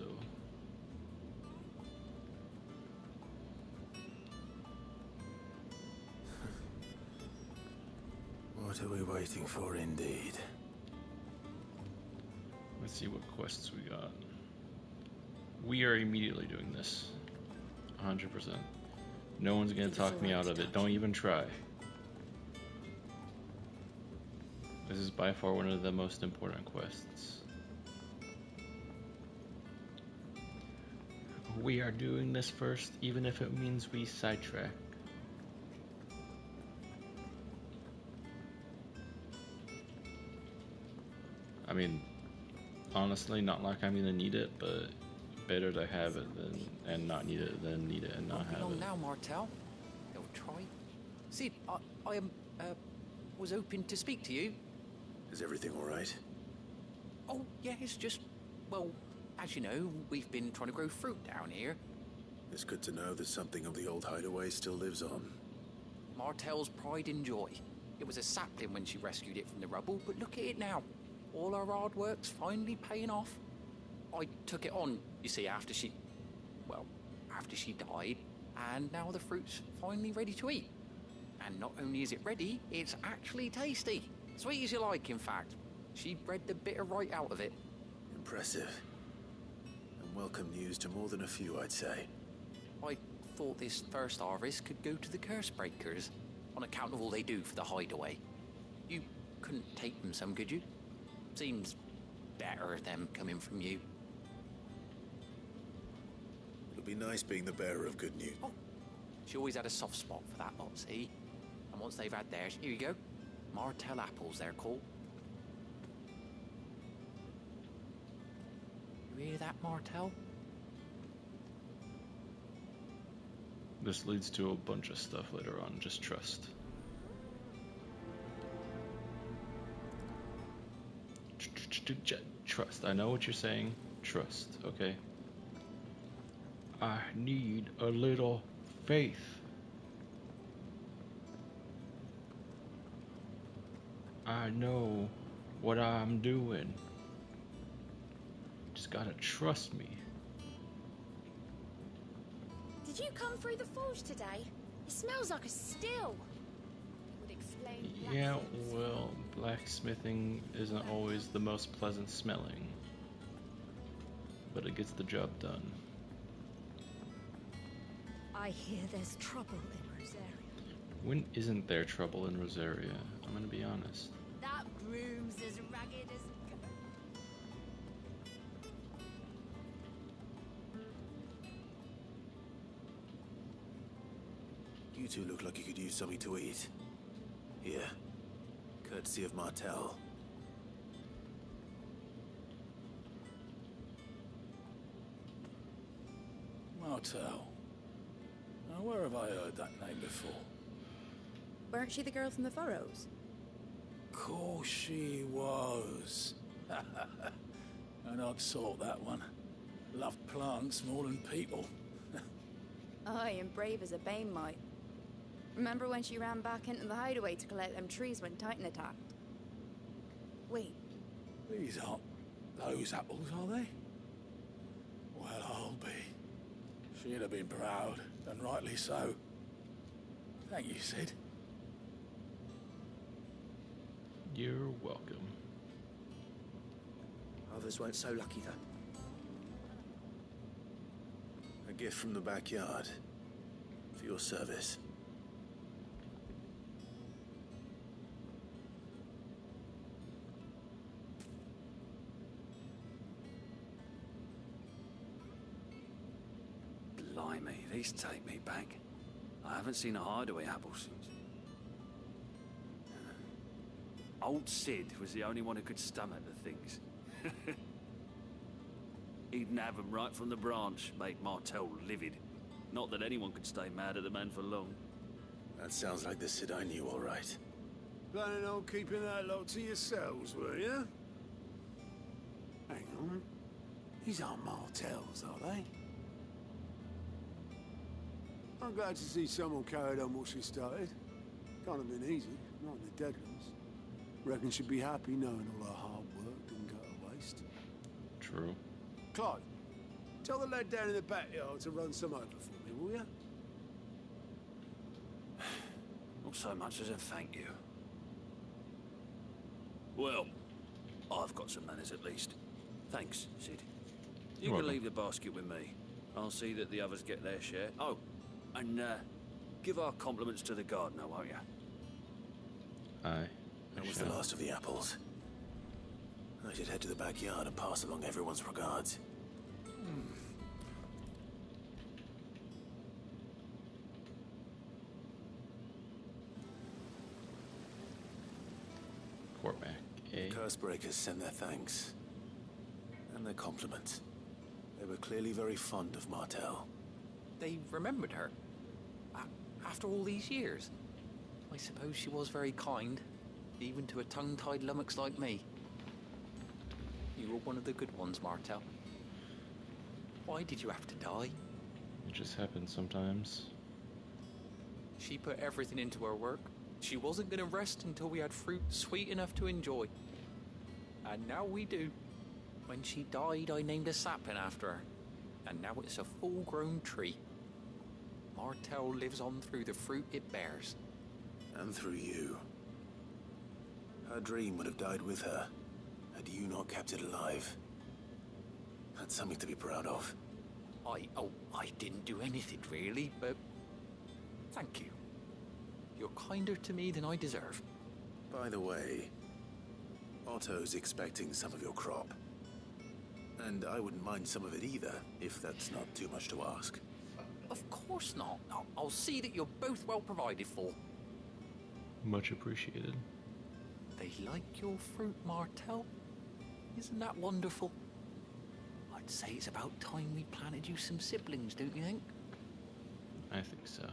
What are we waiting for, indeed? Let's see what quests we got. We are immediately doing this. 100%. No one's gonna talk me out of it. Don't even try. This is by far one of the most important quests. We are doing this first, even if it means we sidetrack. I mean, honestly, not like I'm gonna need it, but better to have it than and not need it than need it and not have it. Now, Martel. They'll try. Sid, I was hoping to speak to you. Is everything all right? Oh, yeah, it's just, well, as you know, we've been trying to grow fruit down here. It's good to know that something of the old hideaway still lives on. Martel's pride and joy. It was a sapling when she rescued it from the rubble, but look at it now. All our hard work's finally paying off. I took it on, you see, after she died, and now the fruit's finally ready to eat. And not only is it ready, it's actually tasty. Sweet as you like, in fact. She bred the bitter right out of it. Impressive. And welcome news to more than a few, I'd say. I thought this first harvest could go to the curse breakers, on account of all they do for the hideaway. You couldn't take them some, could you? Seems better them coming from you. It'll be nice being the bearer of good news. Oh, she always had a soft spot for that lot, see? And once they've had theirs, here you go. Martel apples, they're called. You hear that, Martel? This leads to a bunch of stuff later on, just trust. Trust. I know what you're saying. Trust, okay? I need a little faith. I know what I'm doing. Just gotta trust me. Did you come through the forge today? It smells like a still. It would explain. Yeah, well, blacksmithing isn't always the most pleasant smelling, but it gets the job done. I hear there's trouble in Rosaria. When isn't there trouble in Rosaria? I'm gonna be honest. That broom's as ragged as You two look like you could use something to eat. Here, courtesy of Martel. Martel. Now, where have I heard that name before? Weren't she the girl from the Furrows? Course she was. And I'd sort that one. Loved plants more than people. Aye, and brave as a bane might. Remember when she ran back into the hideaway to collect them trees when Titan attacked? Wait. These aren't those apples, are they? Well, I'll be. She'd have been proud, and rightly so. Thank you, Sid. You're welcome. Others weren't so lucky, though. A gift from the backyard. For your service. Blimey, these take me back. I haven't seen a hideaway apple since. Old Sid was the only one who could stomach the things. He'd nab 'em right from the branch, made Martel livid. Not that anyone could stay mad at the man for long. That sounds like the Sid I knew, all right. Planning on keeping that lot to yourselves, were you? Hang on. These aren't Martels, are they? I'm glad to see someone carried on what she started. Can't have been easy, not in the Deadlands. Reckon she'd be happy knowing all her hard work didn't go to waste. True. Clive, tell the lad down in the backyard to run some over for me, will you? Not so much as a thank you. Well, I've got some manners at least. Thanks, Sid. You can leave the basket with me. I'll see that the others get their share. Oh, and give our compliments to the gardener, won't you? Aye. That was the last of the apples. I should head to the backyard and pass along everyone's regards. Quarterback, eh? The Cursebreakers send their thanks. And their compliments. They were clearly very fond of Martel. They remembered her. After all these years. I suppose she was very kind, even to a tongue-tied lummox like me. You were one of the good ones, Martel. Why did you have to die? It just happens sometimes. She put everything into her work. She wasn't going to rest until we had fruit sweet enough to enjoy. And now we do. When she died, I named a sapling after her. And now it's a full-grown tree. Martel lives on through the fruit it bears. And through you. Her dream would have died with her, had you not kept it alive. That's something to be proud of. I didn't do anything really, but thank you. You're kinder to me than I deserve. By the way, Otto's expecting some of your crop. And I wouldn't mind some of it either, if that's not too much to ask. Of course not. I'll see that you're both well provided for. Much appreciated. They like your fruit, Martel. Isn't that wonderful? I'd say it's about time we planted you some siblings, don't you think? I think so.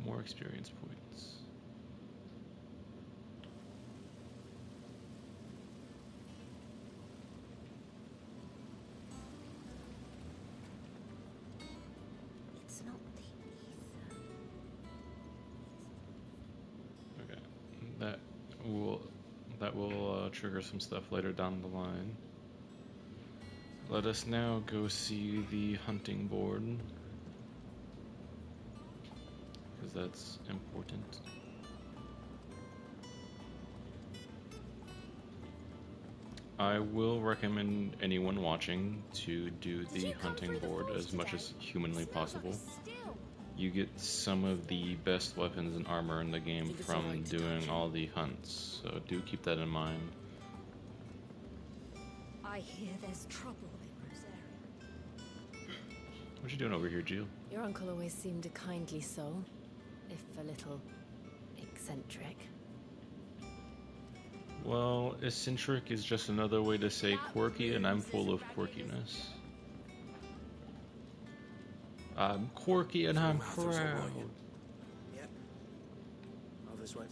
More experience points. It's not the ether. Okay, that will trigger some stuff later down the line. Let us now go see the hunting board, because that's important. I will recommend anyone watching to do the hunting board as much as humanly possible. You get some of the best weapons and armor in the game from doing all the hunts, so do keep that in mind. I hear there's trouble in Rosaria. What you doing over here, Jill? Your uncle always seemed a kindly soul, if a little eccentric. Well, eccentric is just another way to say quirky, and I'm full of quirkiness. I'm quirky and I'm proud. Yep. Oh, this way.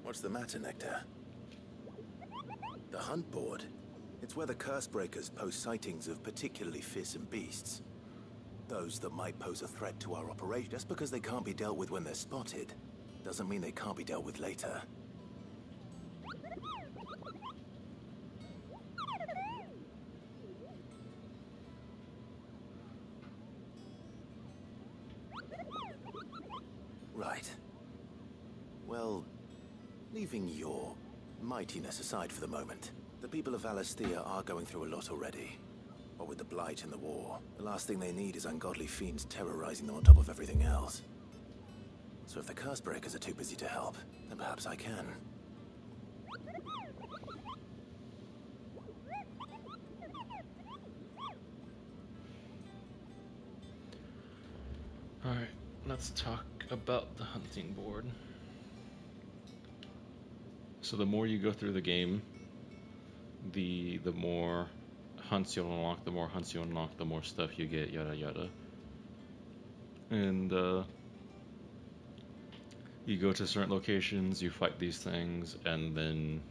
What's the matter, Nectar? The hunt board. It's where the curse breakers post sightings of particularly fearsome beasts. Those that might pose a threat to our operation. Just because they can't be dealt with when they're spotted, doesn't mean they can't be dealt with later. Right. Well, leaving your mightiness aside for the moment, the people of Valisthea are going through a lot already. What with the Blight and the war, the last thing they need is ungodly fiends terrorizing them on top of everything else. So if the curse breakers are too busy to help, then perhaps I can. Alright, let's talk about the hunting board. So the more you go through the game, the more hunts you'll unlock, the more hunts you unlock, the more stuff you get, yada yada. And you go to certain locations, you fight these things, and then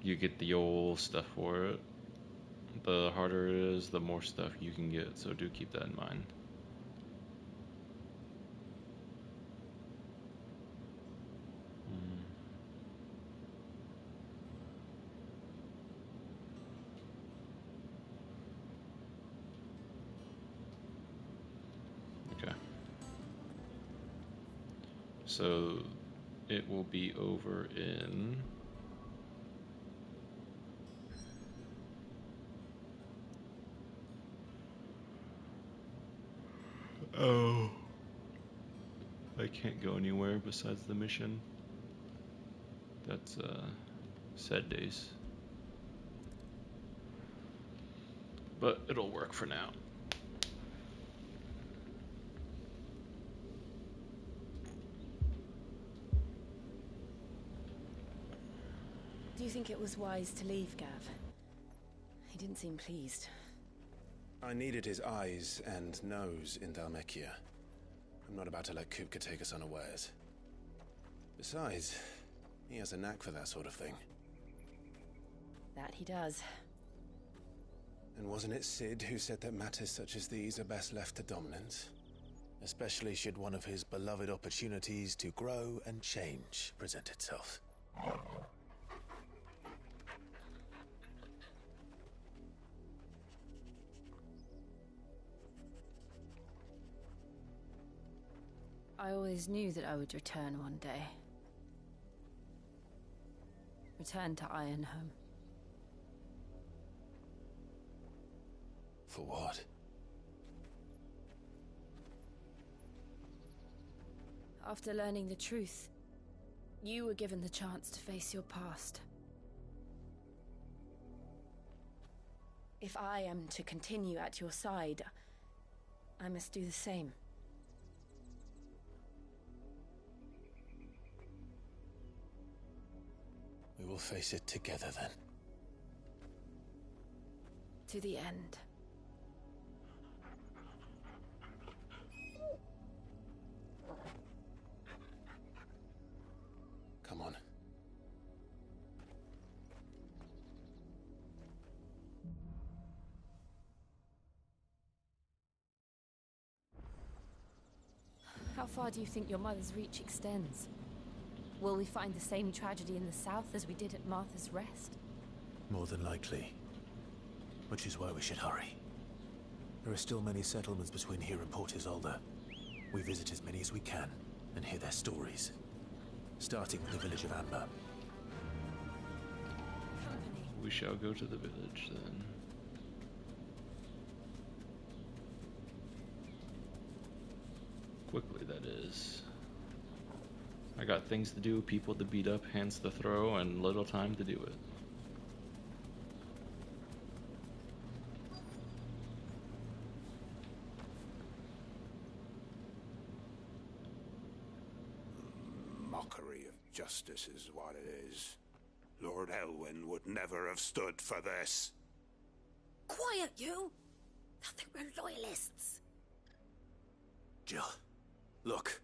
you get the old stuff for it. The harder it is, the more stuff you can get, so do keep that in mind. Okay. So it will be over in I can't go anywhere besides the mission. That's sad days. But it'll work for now. Do you think it was wise to leave, Gav? He didn't seem pleased. I needed his eyes and nose in Dhalmekia. I'm not about to let Kupka take us unawares. Besides, he has a knack for that sort of thing. That he does. And wasn't it Sid who said that matters such as these are best left to dominance? Especially should one of his beloved opportunities to grow and change present itself. I always knew that I would return one day. Return to Ironhome. For what? After learning the truth, you were given the chance to face your past. If I am to continue at your side, I must do the same. We will face it together then. To the end. Come on. How far do you think your mother's reach extends? Will we find the same tragedy in the south as we did at Martha's Rest? More than likely. Which is why we should hurry. There are still many settlements between here and Port Isolde. We visit as many as we can and hear their stories. Starting with the village of Amber. We shall go to the village then. Quickly, that is. I got things to do, people to beat up, hands to throw, and little time to do it. mockery of justice is what it is. Lord Elwyn would never have stood for this. Quiet, you! I think we're loyalists. Jill, look.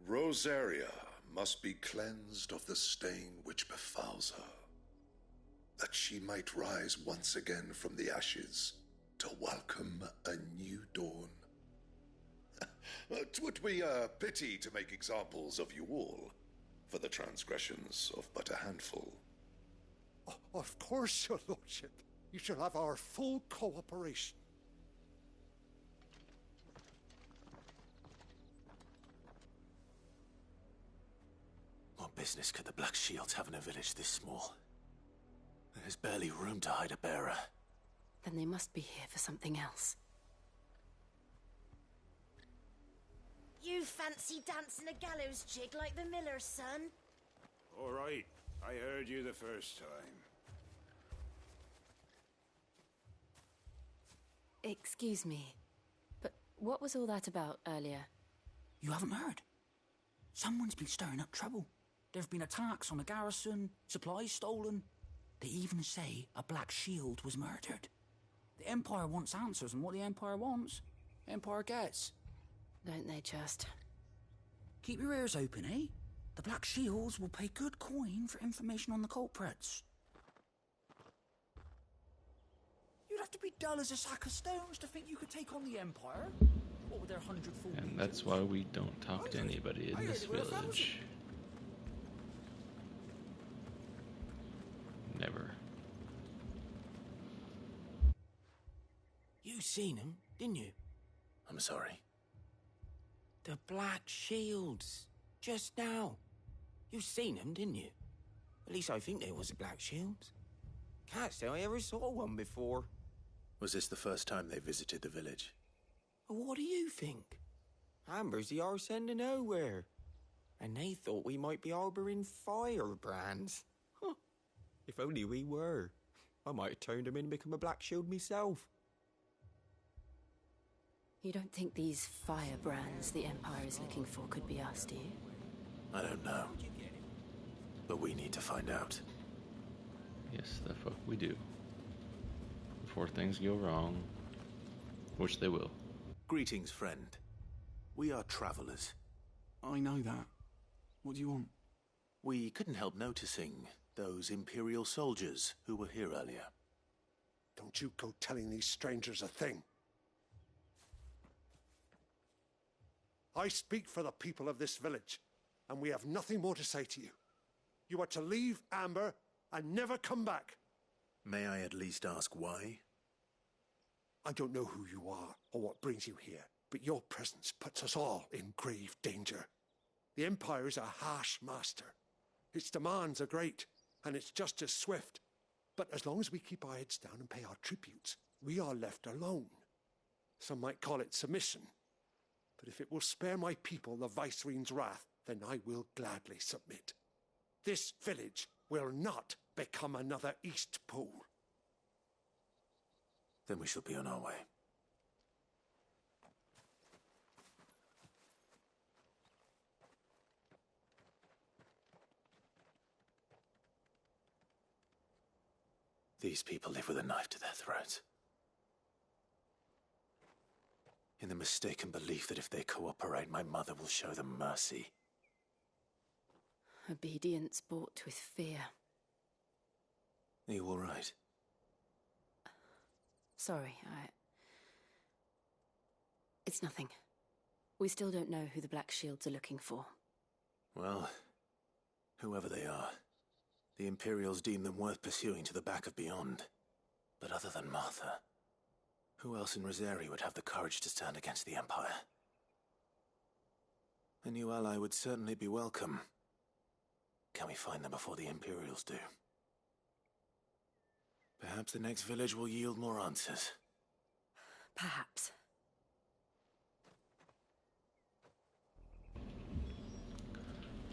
Rosaria must be cleansed of the stain which befouls her, that she might rise once again from the ashes to welcome a new dawn. 'Twould be a pity to make examples of you all for the transgressions of but a handful. Of course, your lordship. You shall have our full cooperation. What business could the Black Shields have in a village this small? There's barely room to hide a bearer. Then they must be here for something else. You fancy dancing a gallows jig like the miller's son? All right, I heard you the first time. Excuse me, but what was all that about earlier? You haven't heard? Someone's been stirring up trouble. There have been attacks on the garrison, supplies stolen. They even say a Black Shield was murdered. The Empire wants answers, and what the Empire wants, Empire gets. Don't they just? Keep your ears open, eh? The Black Shields will pay good coin for information on the culprits. You'd have to be dull as a sack of stones to think you could take on the Empire. What with their 100 full And legions? that's why we don't talk to anybody in this village. Never. You seen them, didn't you? I'm sorry. The Black Shields. Just now. You seen them, didn't you? At least I think there was a Black Shields. Can't say I ever saw one before. Was this the first time they visited the village? What do you think? Amber's the arse end of nowhere. And they thought we might be harbouring firebrands. Huh. If only we were. I might have turned them in and become a Black Shield myself. You don't think these firebrands the Empire is looking for could be us, do you? I don't know. But we need to find out. Yes, the fuck we do. Before things go wrong. Which they will. Greetings, friend. We are travelers. I know that. What do you want? We couldn't help noticing those Imperial soldiers who were here earlier. Don't you go telling these strangers a thing. I speak for the people of this village, and we have nothing more to say to you. You are to leave Amber and never come back. May I at least ask why? I don't know who you are or what brings you here, but your presence puts us all in grave danger. The Empire is a harsh master. Its demands are great, and its justice swift. But as long as we keep our heads down and pay our tributes, we are left alone. Some might call it submission. But if it will spare my people the Viceroy's wrath, then I will gladly submit. This village will not become another East Pool. Then we shall be on our way. These people live with a knife to their throats. In the mistaken belief that if they cooperate, my mother will show them mercy. Obedience bought with fear. Are you all right? Sorry, It's nothing. We still don't know who the Black Shields are looking for. Well, whoever they are, the Imperials deem them worth pursuing to the back of beyond. But other than Martha, who else in Rosaria would have the courage to stand against the Empire? A new ally would certainly be welcome. Can we find them before the Imperials do? Perhaps the next village will yield more answers. Perhaps.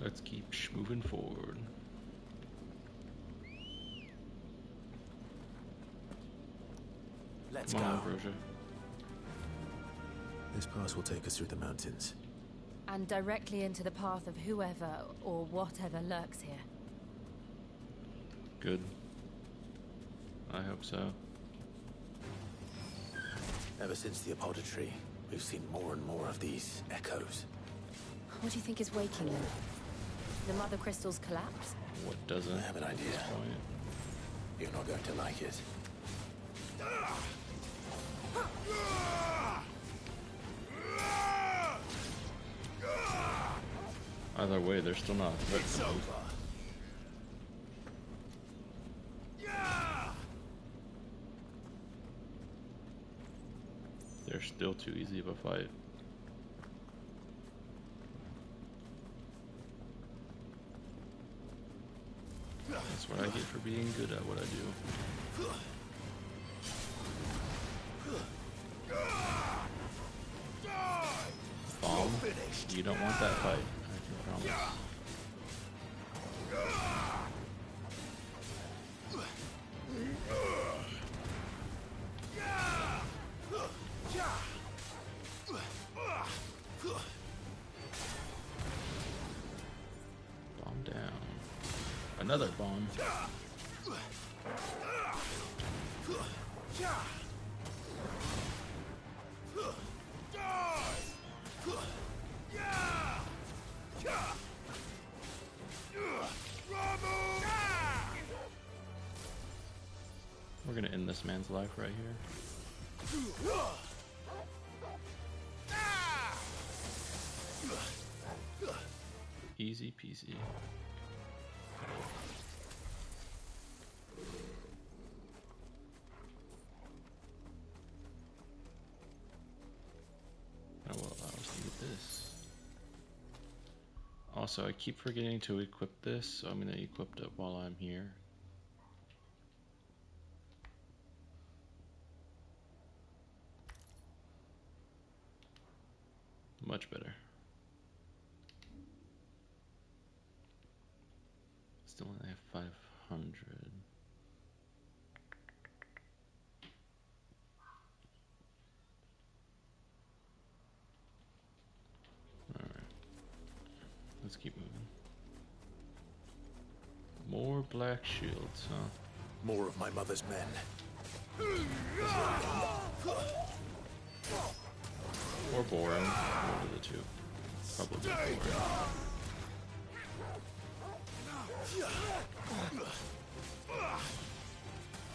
Let's keep moving forward. Let's Come go. on, Ambrosia. This pass will take us through the mountains. And directly into the path of whoever or whatever lurks here. Good. I hope so. Ever since the apothecary, we've seen more and more of these echoes. What do you think is waking them? The mother crystals collapse? What doesn't? I have an idea. You're not going to like it. Either way, they're still not threatening. They're still too easy of a fight. That's what I get for being good at what I do. Bomb, you don't want that fight, I can promise. Bomb down. Another bomb. We're gonna end this man's life right here. Easy peasy. That will allow us to get this. Also, I keep forgetting to equip this, so I'm gonna equip it while I'm here. Much better. Still only have 500. Alright. Let's keep moving. More black shields, huh? More of my mother's men. Or boring. One of the two. Probably boring.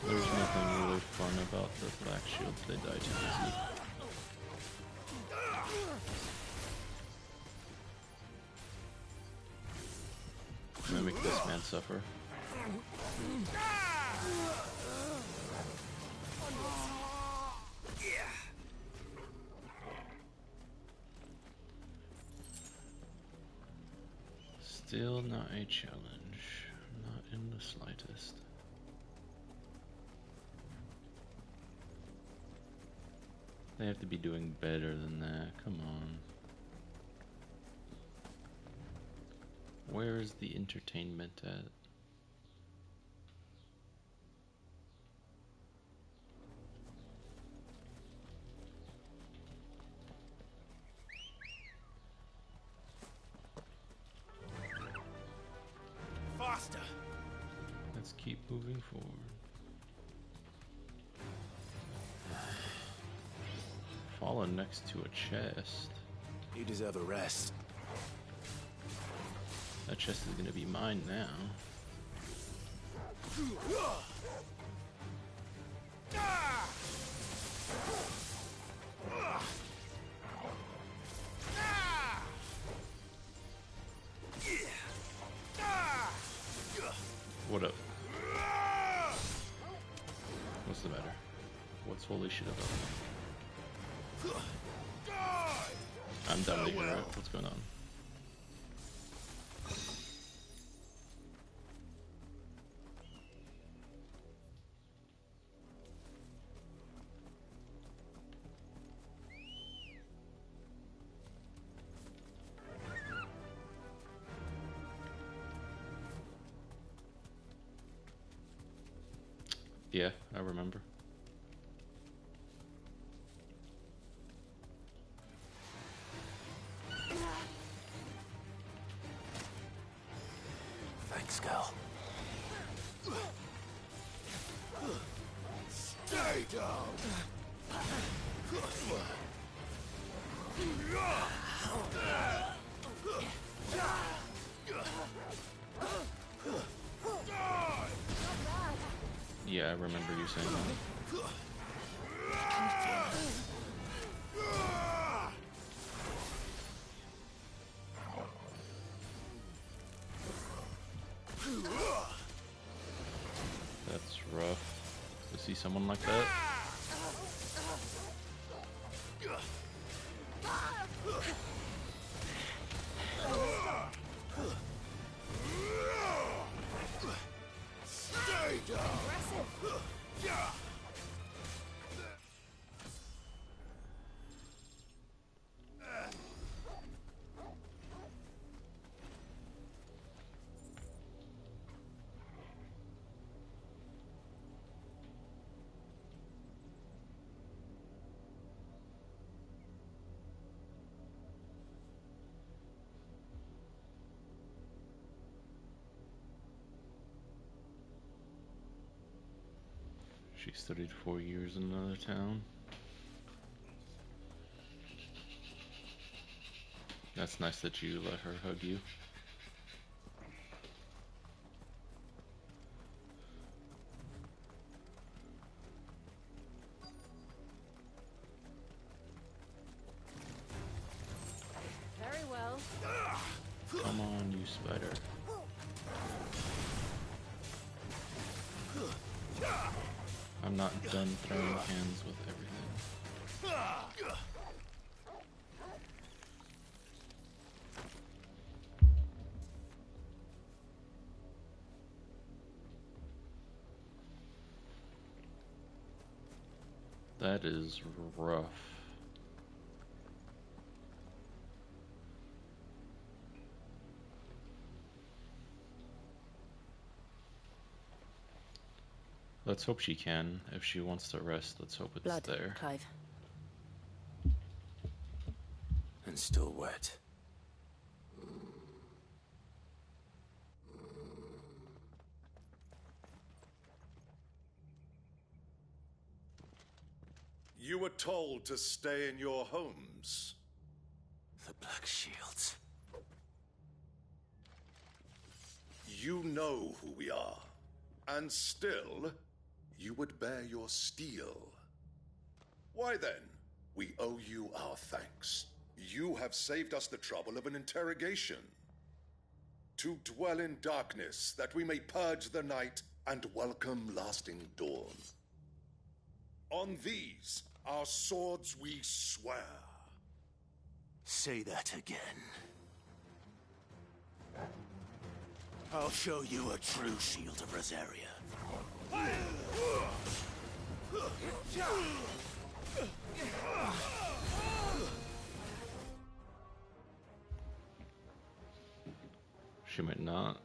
There's nothing really fun about the black shields. They die too easy. I'm gonna make this man suffer. Still not a challenge. Not in the slightest. They have to be doing better than that. Come on. Where is the entertainment at? Faster! Let's keep moving forward. Fallen next to a chest. You deserve a rest. That chest is gonna be mine now. What up? What's the matter? What's holy shit about? I'm done to figure out what's going on. Yeah, I remember. rascal. Stay down! Yeah, I remember you saying that. That's rough to see someone like that. Stay down! She studied 4 years in another town. That's nice that you let her hug you. Very well. Come on, you spider. I'm not done throwing hands with everything. That is rough. Let's hope she can. If she wants to rest, let's hope it's Blood, there. Clive. And still wet. You were told to stay in your homes. The Black Shields. You know who we are. And still, you would bear your steel. Why then, we owe you our thanks. You have saved us the trouble of an interrogation. To dwell in darkness, that we may purge the night and welcome lasting dawn. On these, our swords we swear. Say that again. I'll show you a true shield of Rosaria. She might not.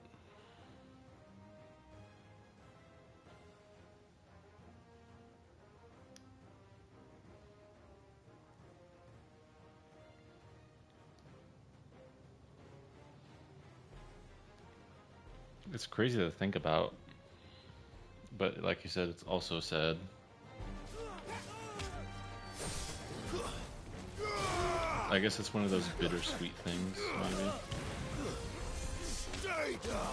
It's crazy to think about, but like you said, it's also sad. I guess it's one of those bittersweet things, maybe. Stay down!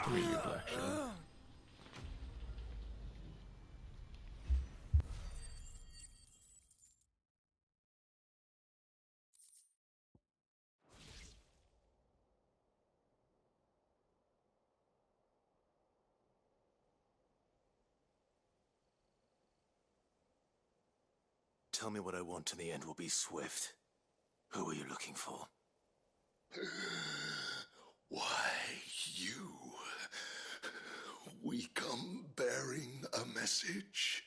Give me your black shield. Tell me what I want and the end will be swift. Who are you looking for? Why, you. We come bearing a message.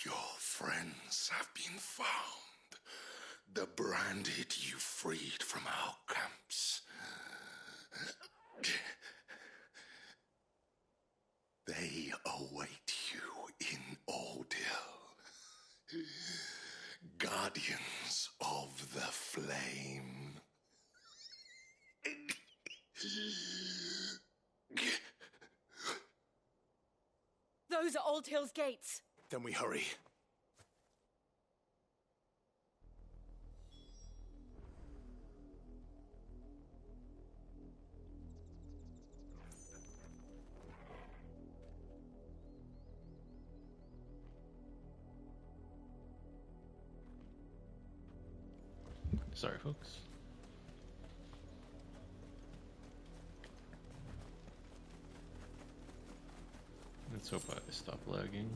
Your friends have been found. The branded you freed from our camps. They await you in Ordil. Guardians of the Flame. Those are Old Hill's gates. Then we hurry. Sorry, folks. Let's hope I stop lagging.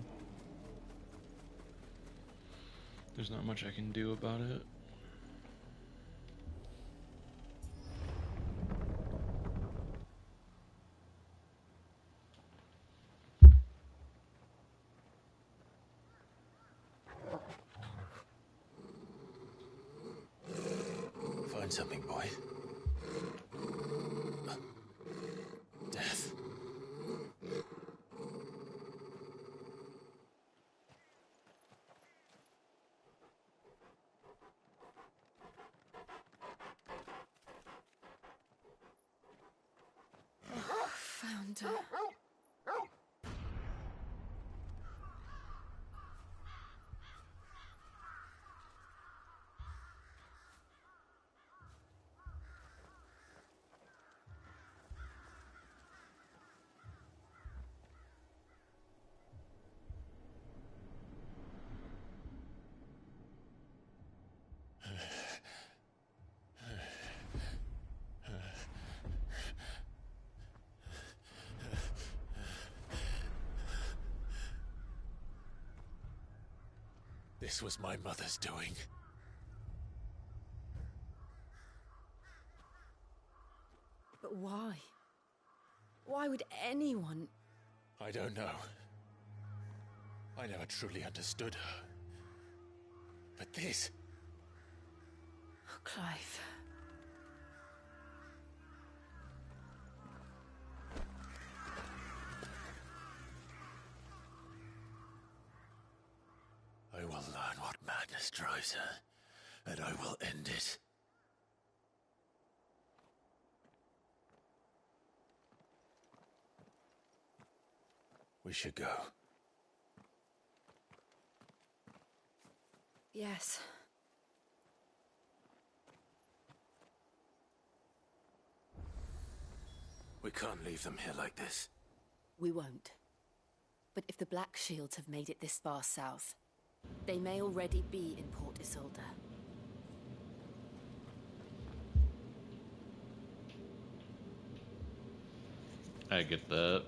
There's not much I can do about it. Find something, boy. Death. Found her. This was my mother's doing. But why? Why would anyone... I don't know. I never truly understood her. But this... Oh, Clive. I will learn what madness drives her, and I will end it. We should go. Yes. We can't leave them here like this. We won't. But if the Black Shields have made it this far south, they may already be in Port Isolde. I get that.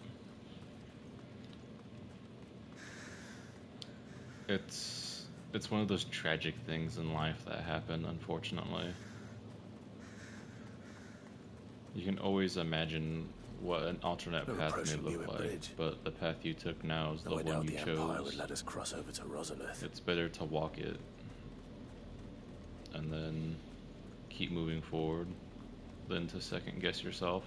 It's one of those tragic things in life that happen, unfortunately. You can always imagine what an alternate path may look like, but the path you took now is the one you chose. Would let us cross over to Rosalith. It's better to walk it and then keep moving forward than to second guess yourself.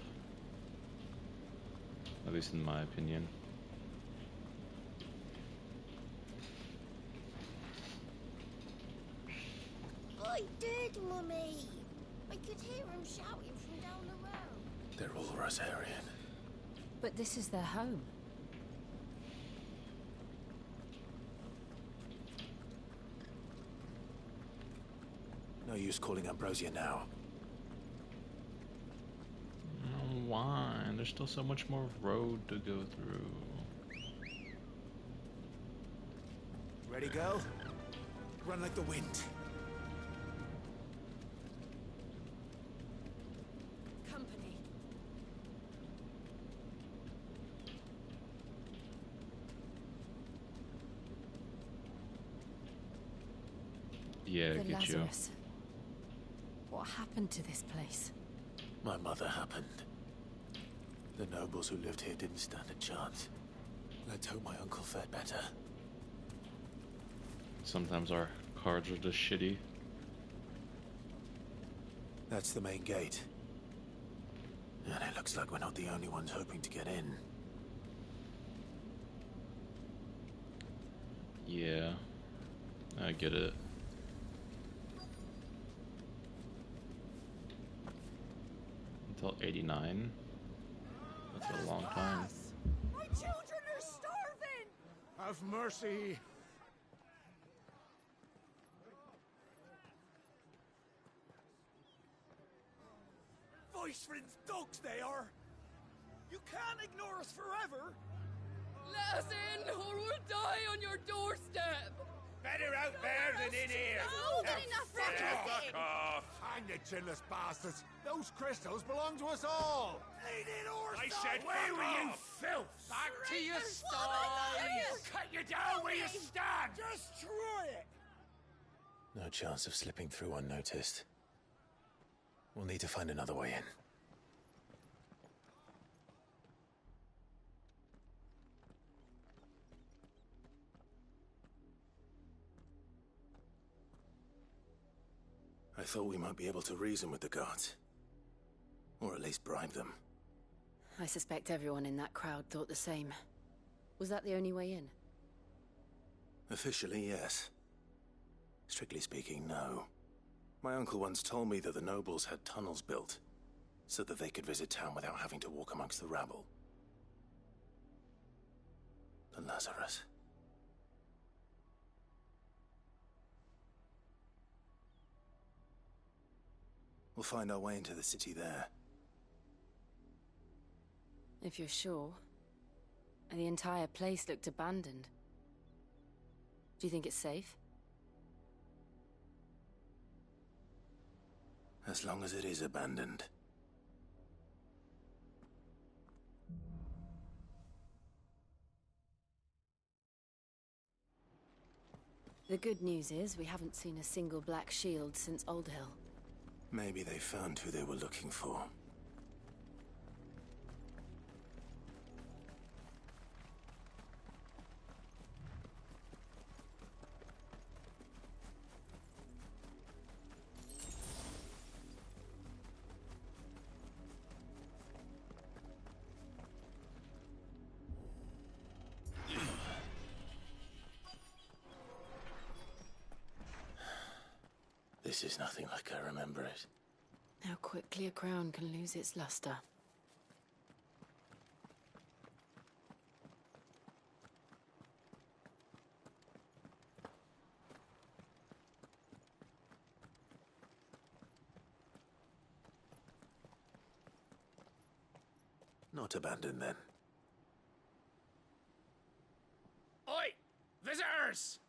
At least in my opinion. I did, Mummy. I could hear him shouting from down the road. They're all Rosarian. But this is their home. No use calling Ambrosia now. Why? There's still so much more road to go through. Ready, girl? Run like the wind. Company. Yeah, The get you. Lazarus. What happened to this place? My mother happened. The nobles who lived here didn't stand a chance. Let's hope my uncle fared better. Sometimes our cards are just shitty. That's the main gate. And it looks like we're not the only ones hoping to get in. Yeah, I get it. Until 89? That's a long time. My children are starving! Have mercy! Viceland's dogs they are! You can't ignore us forever! Let us in, or we'll die on your doorstep! Better out there than in here! Fuck off! Hang the chinless bastards! Those crystals belong to us all! I said away with you, filth! Back to your sties! Cut you down where you stand! Just try it! No chance of slipping through unnoticed. We'll need to find another way in. I thought we might be able to reason with the guards. Or at least bribe them. I suspect everyone in that crowd thought the same. Was that the only way in? Officially, yes. Strictly speaking, no. My uncle once told me that the nobles had tunnels built, so that they could visit town without having to walk amongst the rabble. The Lazarus. We'll find our way into the city there. If you're sure. The entire place looked abandoned. Do you think it's safe? As long as it is abandoned. The good news is we haven't seen a single black shield since Old Hill. Maybe they found who they were looking for. This is nothing like I remember it. How quickly a crown can lose its luster. Not abandoned, then. Oi! Visitors!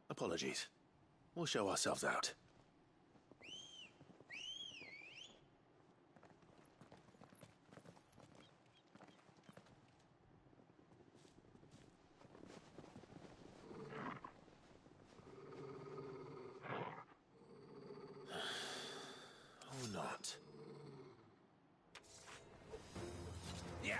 Apologies. We'll show ourselves out. Or not. Yeah.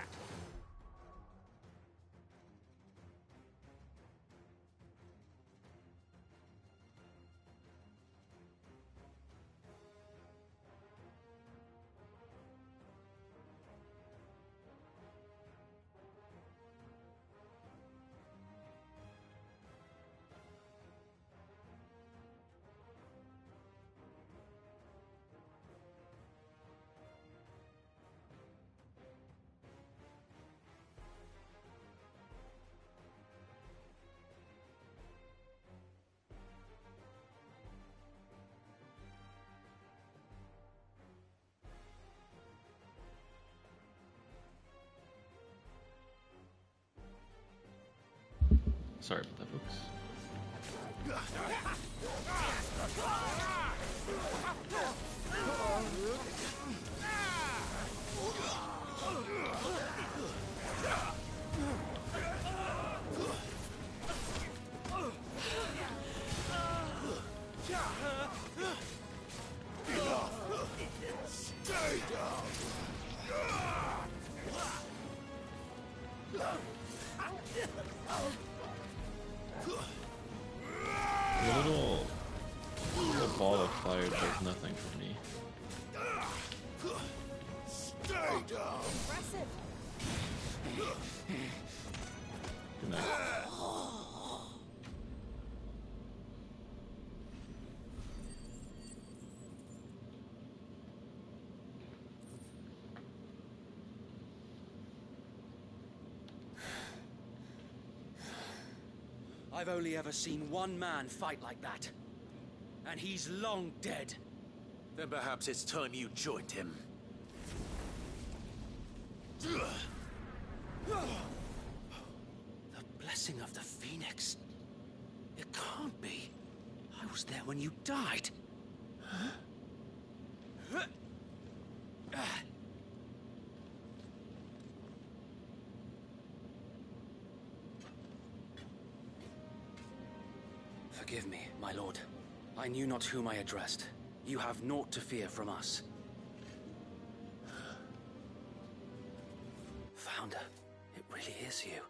Sorry about that, folks. The little ball of fire does nothing for me. Stay down. Impressive. Good night. I've only ever seen one man fight like that. And he's long dead. Then perhaps it's time you joined him. The blessing of the Phoenix. It can't be. I was there when you died. Forgive me, my lord. I knew not whom I addressed. You have naught to fear from us. Founder, it really is you.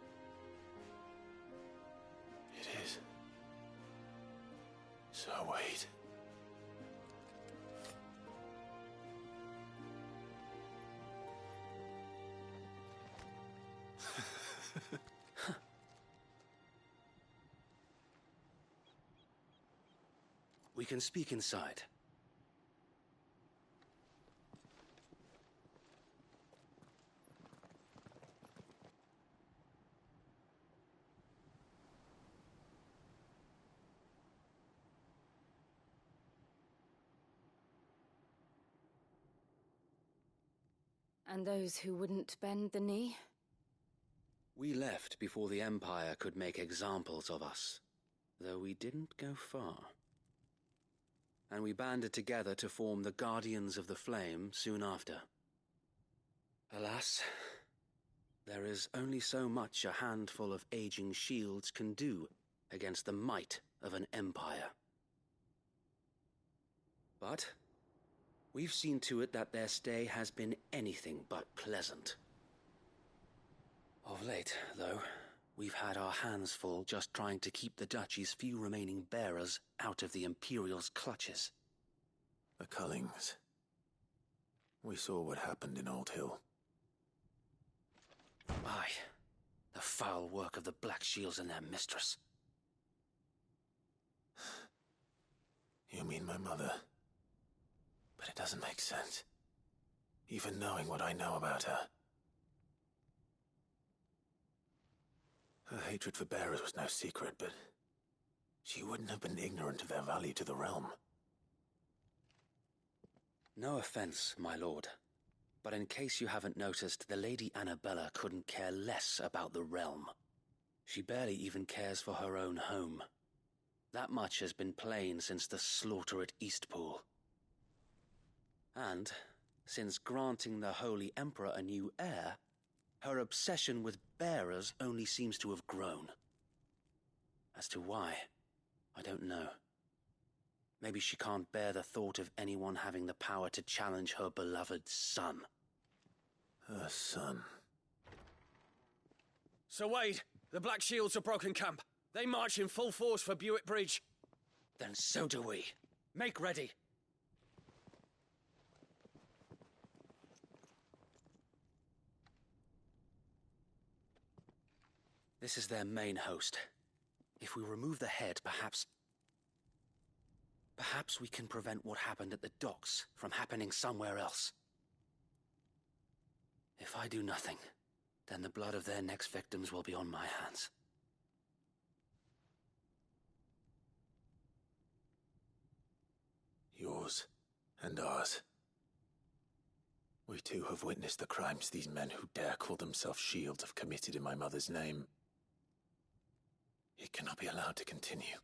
It is. So wait. We can speak inside. And those who wouldn't bend the knee? We left before the Empire could make examples of us, though we didn't go far. And we banded together to form the Guardians of the Flame soon after. Alas, there is only so much a handful of aging shields can do against the might of an empire. But we've seen to it that their stay has been anything but pleasant. Of late, though, we've had our hands full just trying to keep the Duchy's few remaining bearers out of the Imperial's clutches. The Cullings. We saw what happened in Old Hill. Aye, the foul work of the Black Shields and their mistress. You mean my mother? But it doesn't make sense. Even knowing what I know about her. Her hatred for bearers was no secret, but she wouldn't have been ignorant of their value to the realm. No offense, my lord, but in case you haven't noticed, the Lady Annabella couldn't care less about the realm. She barely even cares for her own home. That much has been plain since the slaughter at Eastpool. And, since granting the Holy Emperor a new heir, her obsession with bearers only seems to have grown. As to why, I don't know. Maybe she can't bear the thought of anyone having the power to challenge her beloved son. Her son. Sir Wade, the Black Shields have broken camp. They march in full force for Buick Bridge. Then so do we. Make ready. This is their main host. If we remove the head, perhaps we can prevent what happened at the docks from happening somewhere else. If I do nothing, then the blood of their next victims will be on my hands. Yours and ours. We too have witnessed the crimes these men who dare call themselves shields have committed in my mother's name. It cannot be allowed to continue.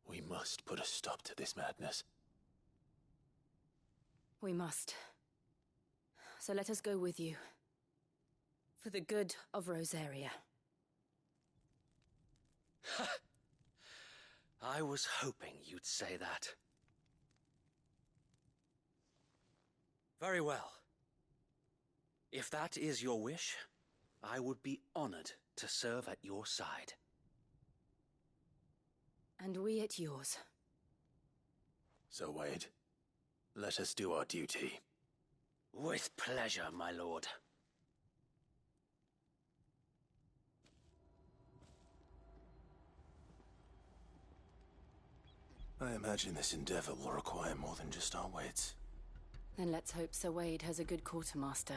We must put a stop to this madness. We must. So let us go with you. For the good of Rosaria. I was hoping you'd say that. Very well. If that is your wish, I would be honored to serve at your side. And we at yours. So, Wade, let us do our duty. With pleasure, my lord. I imagine this endeavor will require more than just our wits. Then let's hope Sir Wade has a good quartermaster.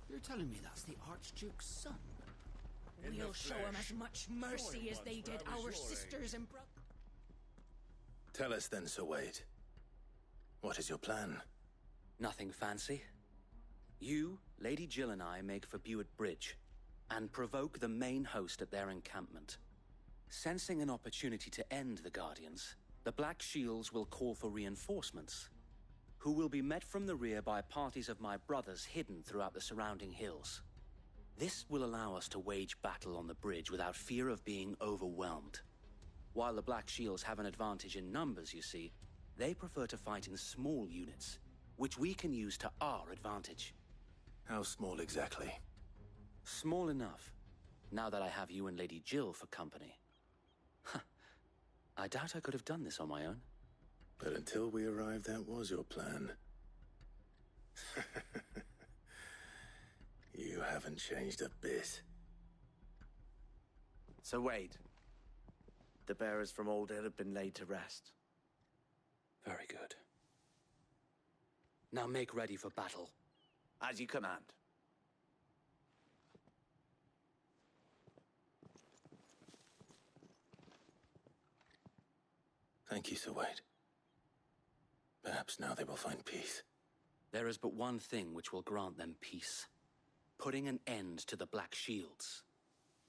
You're telling me that's the Archduke's son? We'll show him as much mercy as they did our sisters and brothers. Tell us then, Sir Wade. What is your plan? Nothing fancy. You, Lady Jill and I make for Buett Bridge, and provoke the main host at their encampment. Sensing an opportunity to end the Guardians, the Black Shields will call for reinforcements, who will be met from the rear by parties of my brothers hidden throughout the surrounding hills. This will allow us to wage battle on the bridge without fear of being overwhelmed. While the Black Shields have an advantage in numbers, you see, they prefer to fight in small units, which we can use to our advantage. How small exactly? Small enough, now that I have you and Lady Jill for company. I doubt I could have done this on my own. But until we arrived, that was your plan. You haven't changed a bit. So Wade, the bearers from Aldir have been laid to rest. Very good. Now make ready for battle. As you command. Thank you, Sir Wade. Perhaps now they will find peace. There is but one thing which will grant them peace. Putting an end to the Black Shields.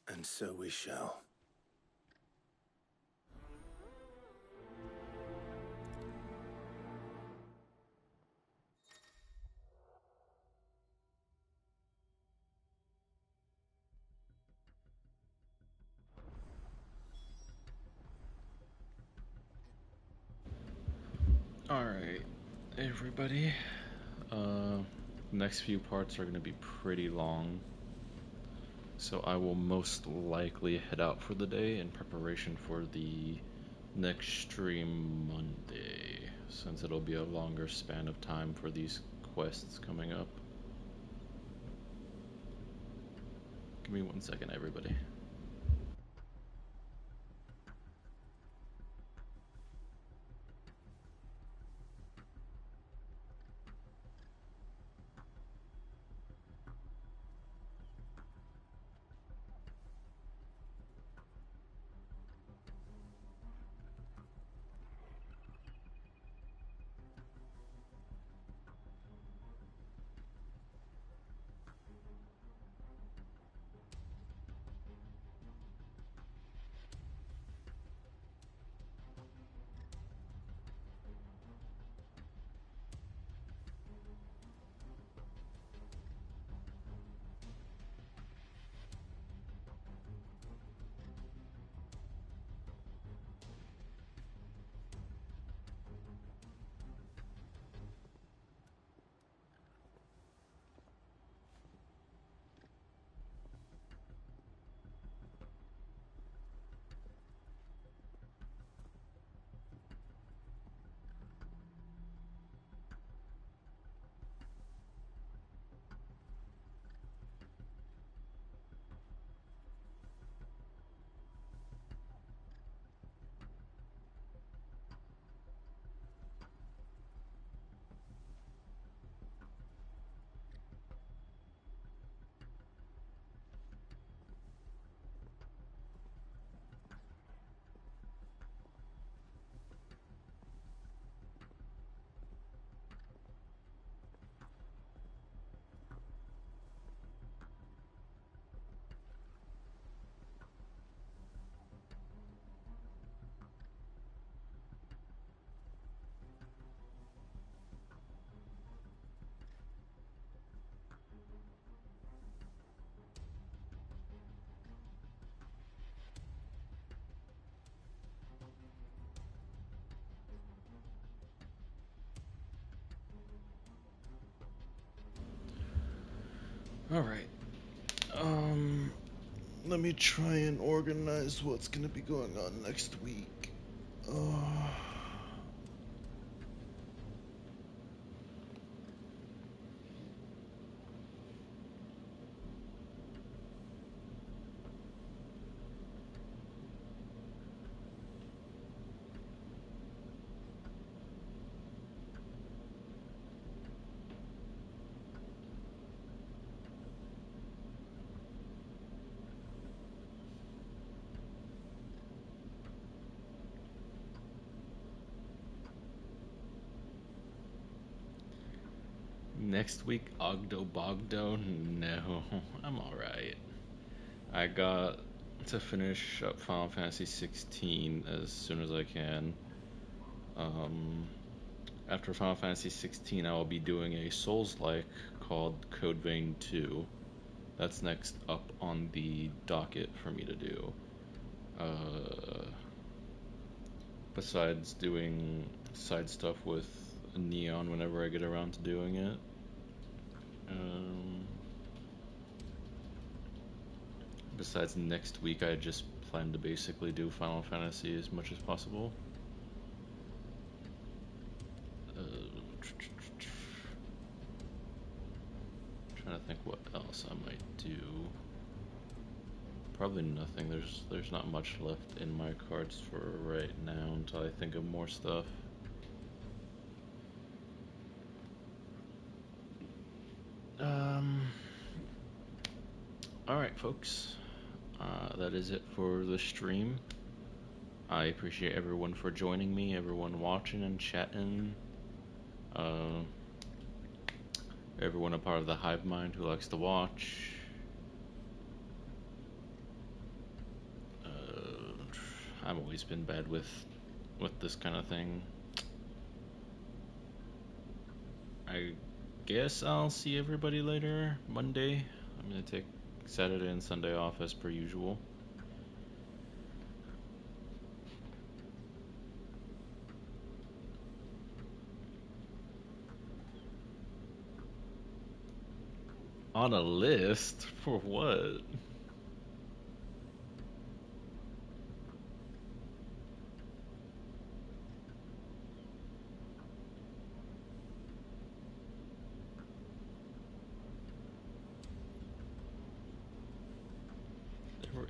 And so we shall. Alright, everybody. Next few parts are going to be pretty long. So I will most likely head out for the day in preparation for the next stream Monday, since it'll be a longer span of time for these quests coming up. Give me 1 second, everybody. Alright. Let me try and organize what's gonna be going on next week. Next week, Ogdo Bogdo? No, I'm alright. I got to finish up Final Fantasy 16 as soon as I can. After Final Fantasy 16, I will be doing a Souls-like called Code Vein 2. That's next up on the docket for me to do. Besides doing side stuff with Neon whenever I get around to doing it. Besides next week, I just plan to basically do Final Fantasy as much as possible. Trying to think what else I might do. Probably nothing. There's not much left in my cards for right now until I think of more stuff. Alright, folks. That is it for the stream. I appreciate everyone for joining me, everyone watching and chatting. Everyone a part of the hive mind who likes to watch. I've always been bad with this kind of thing. I guess I'll see everybody later Monday. I'm gonna take Saturday and Sunday off as per usual. On a list? For what?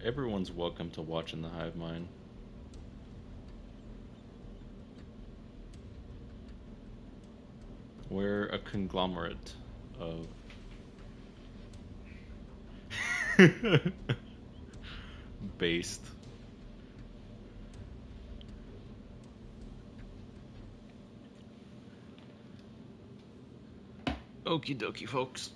Everyone's welcome to watch in the hive mind. We're a conglomerate of based. Okie dokie, folks.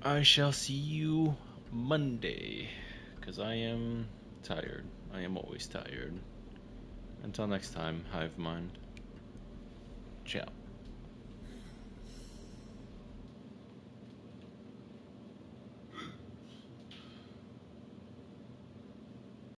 I shall see you Monday, because I am tired. I am always tired. Until next time, hive mind. Ciao.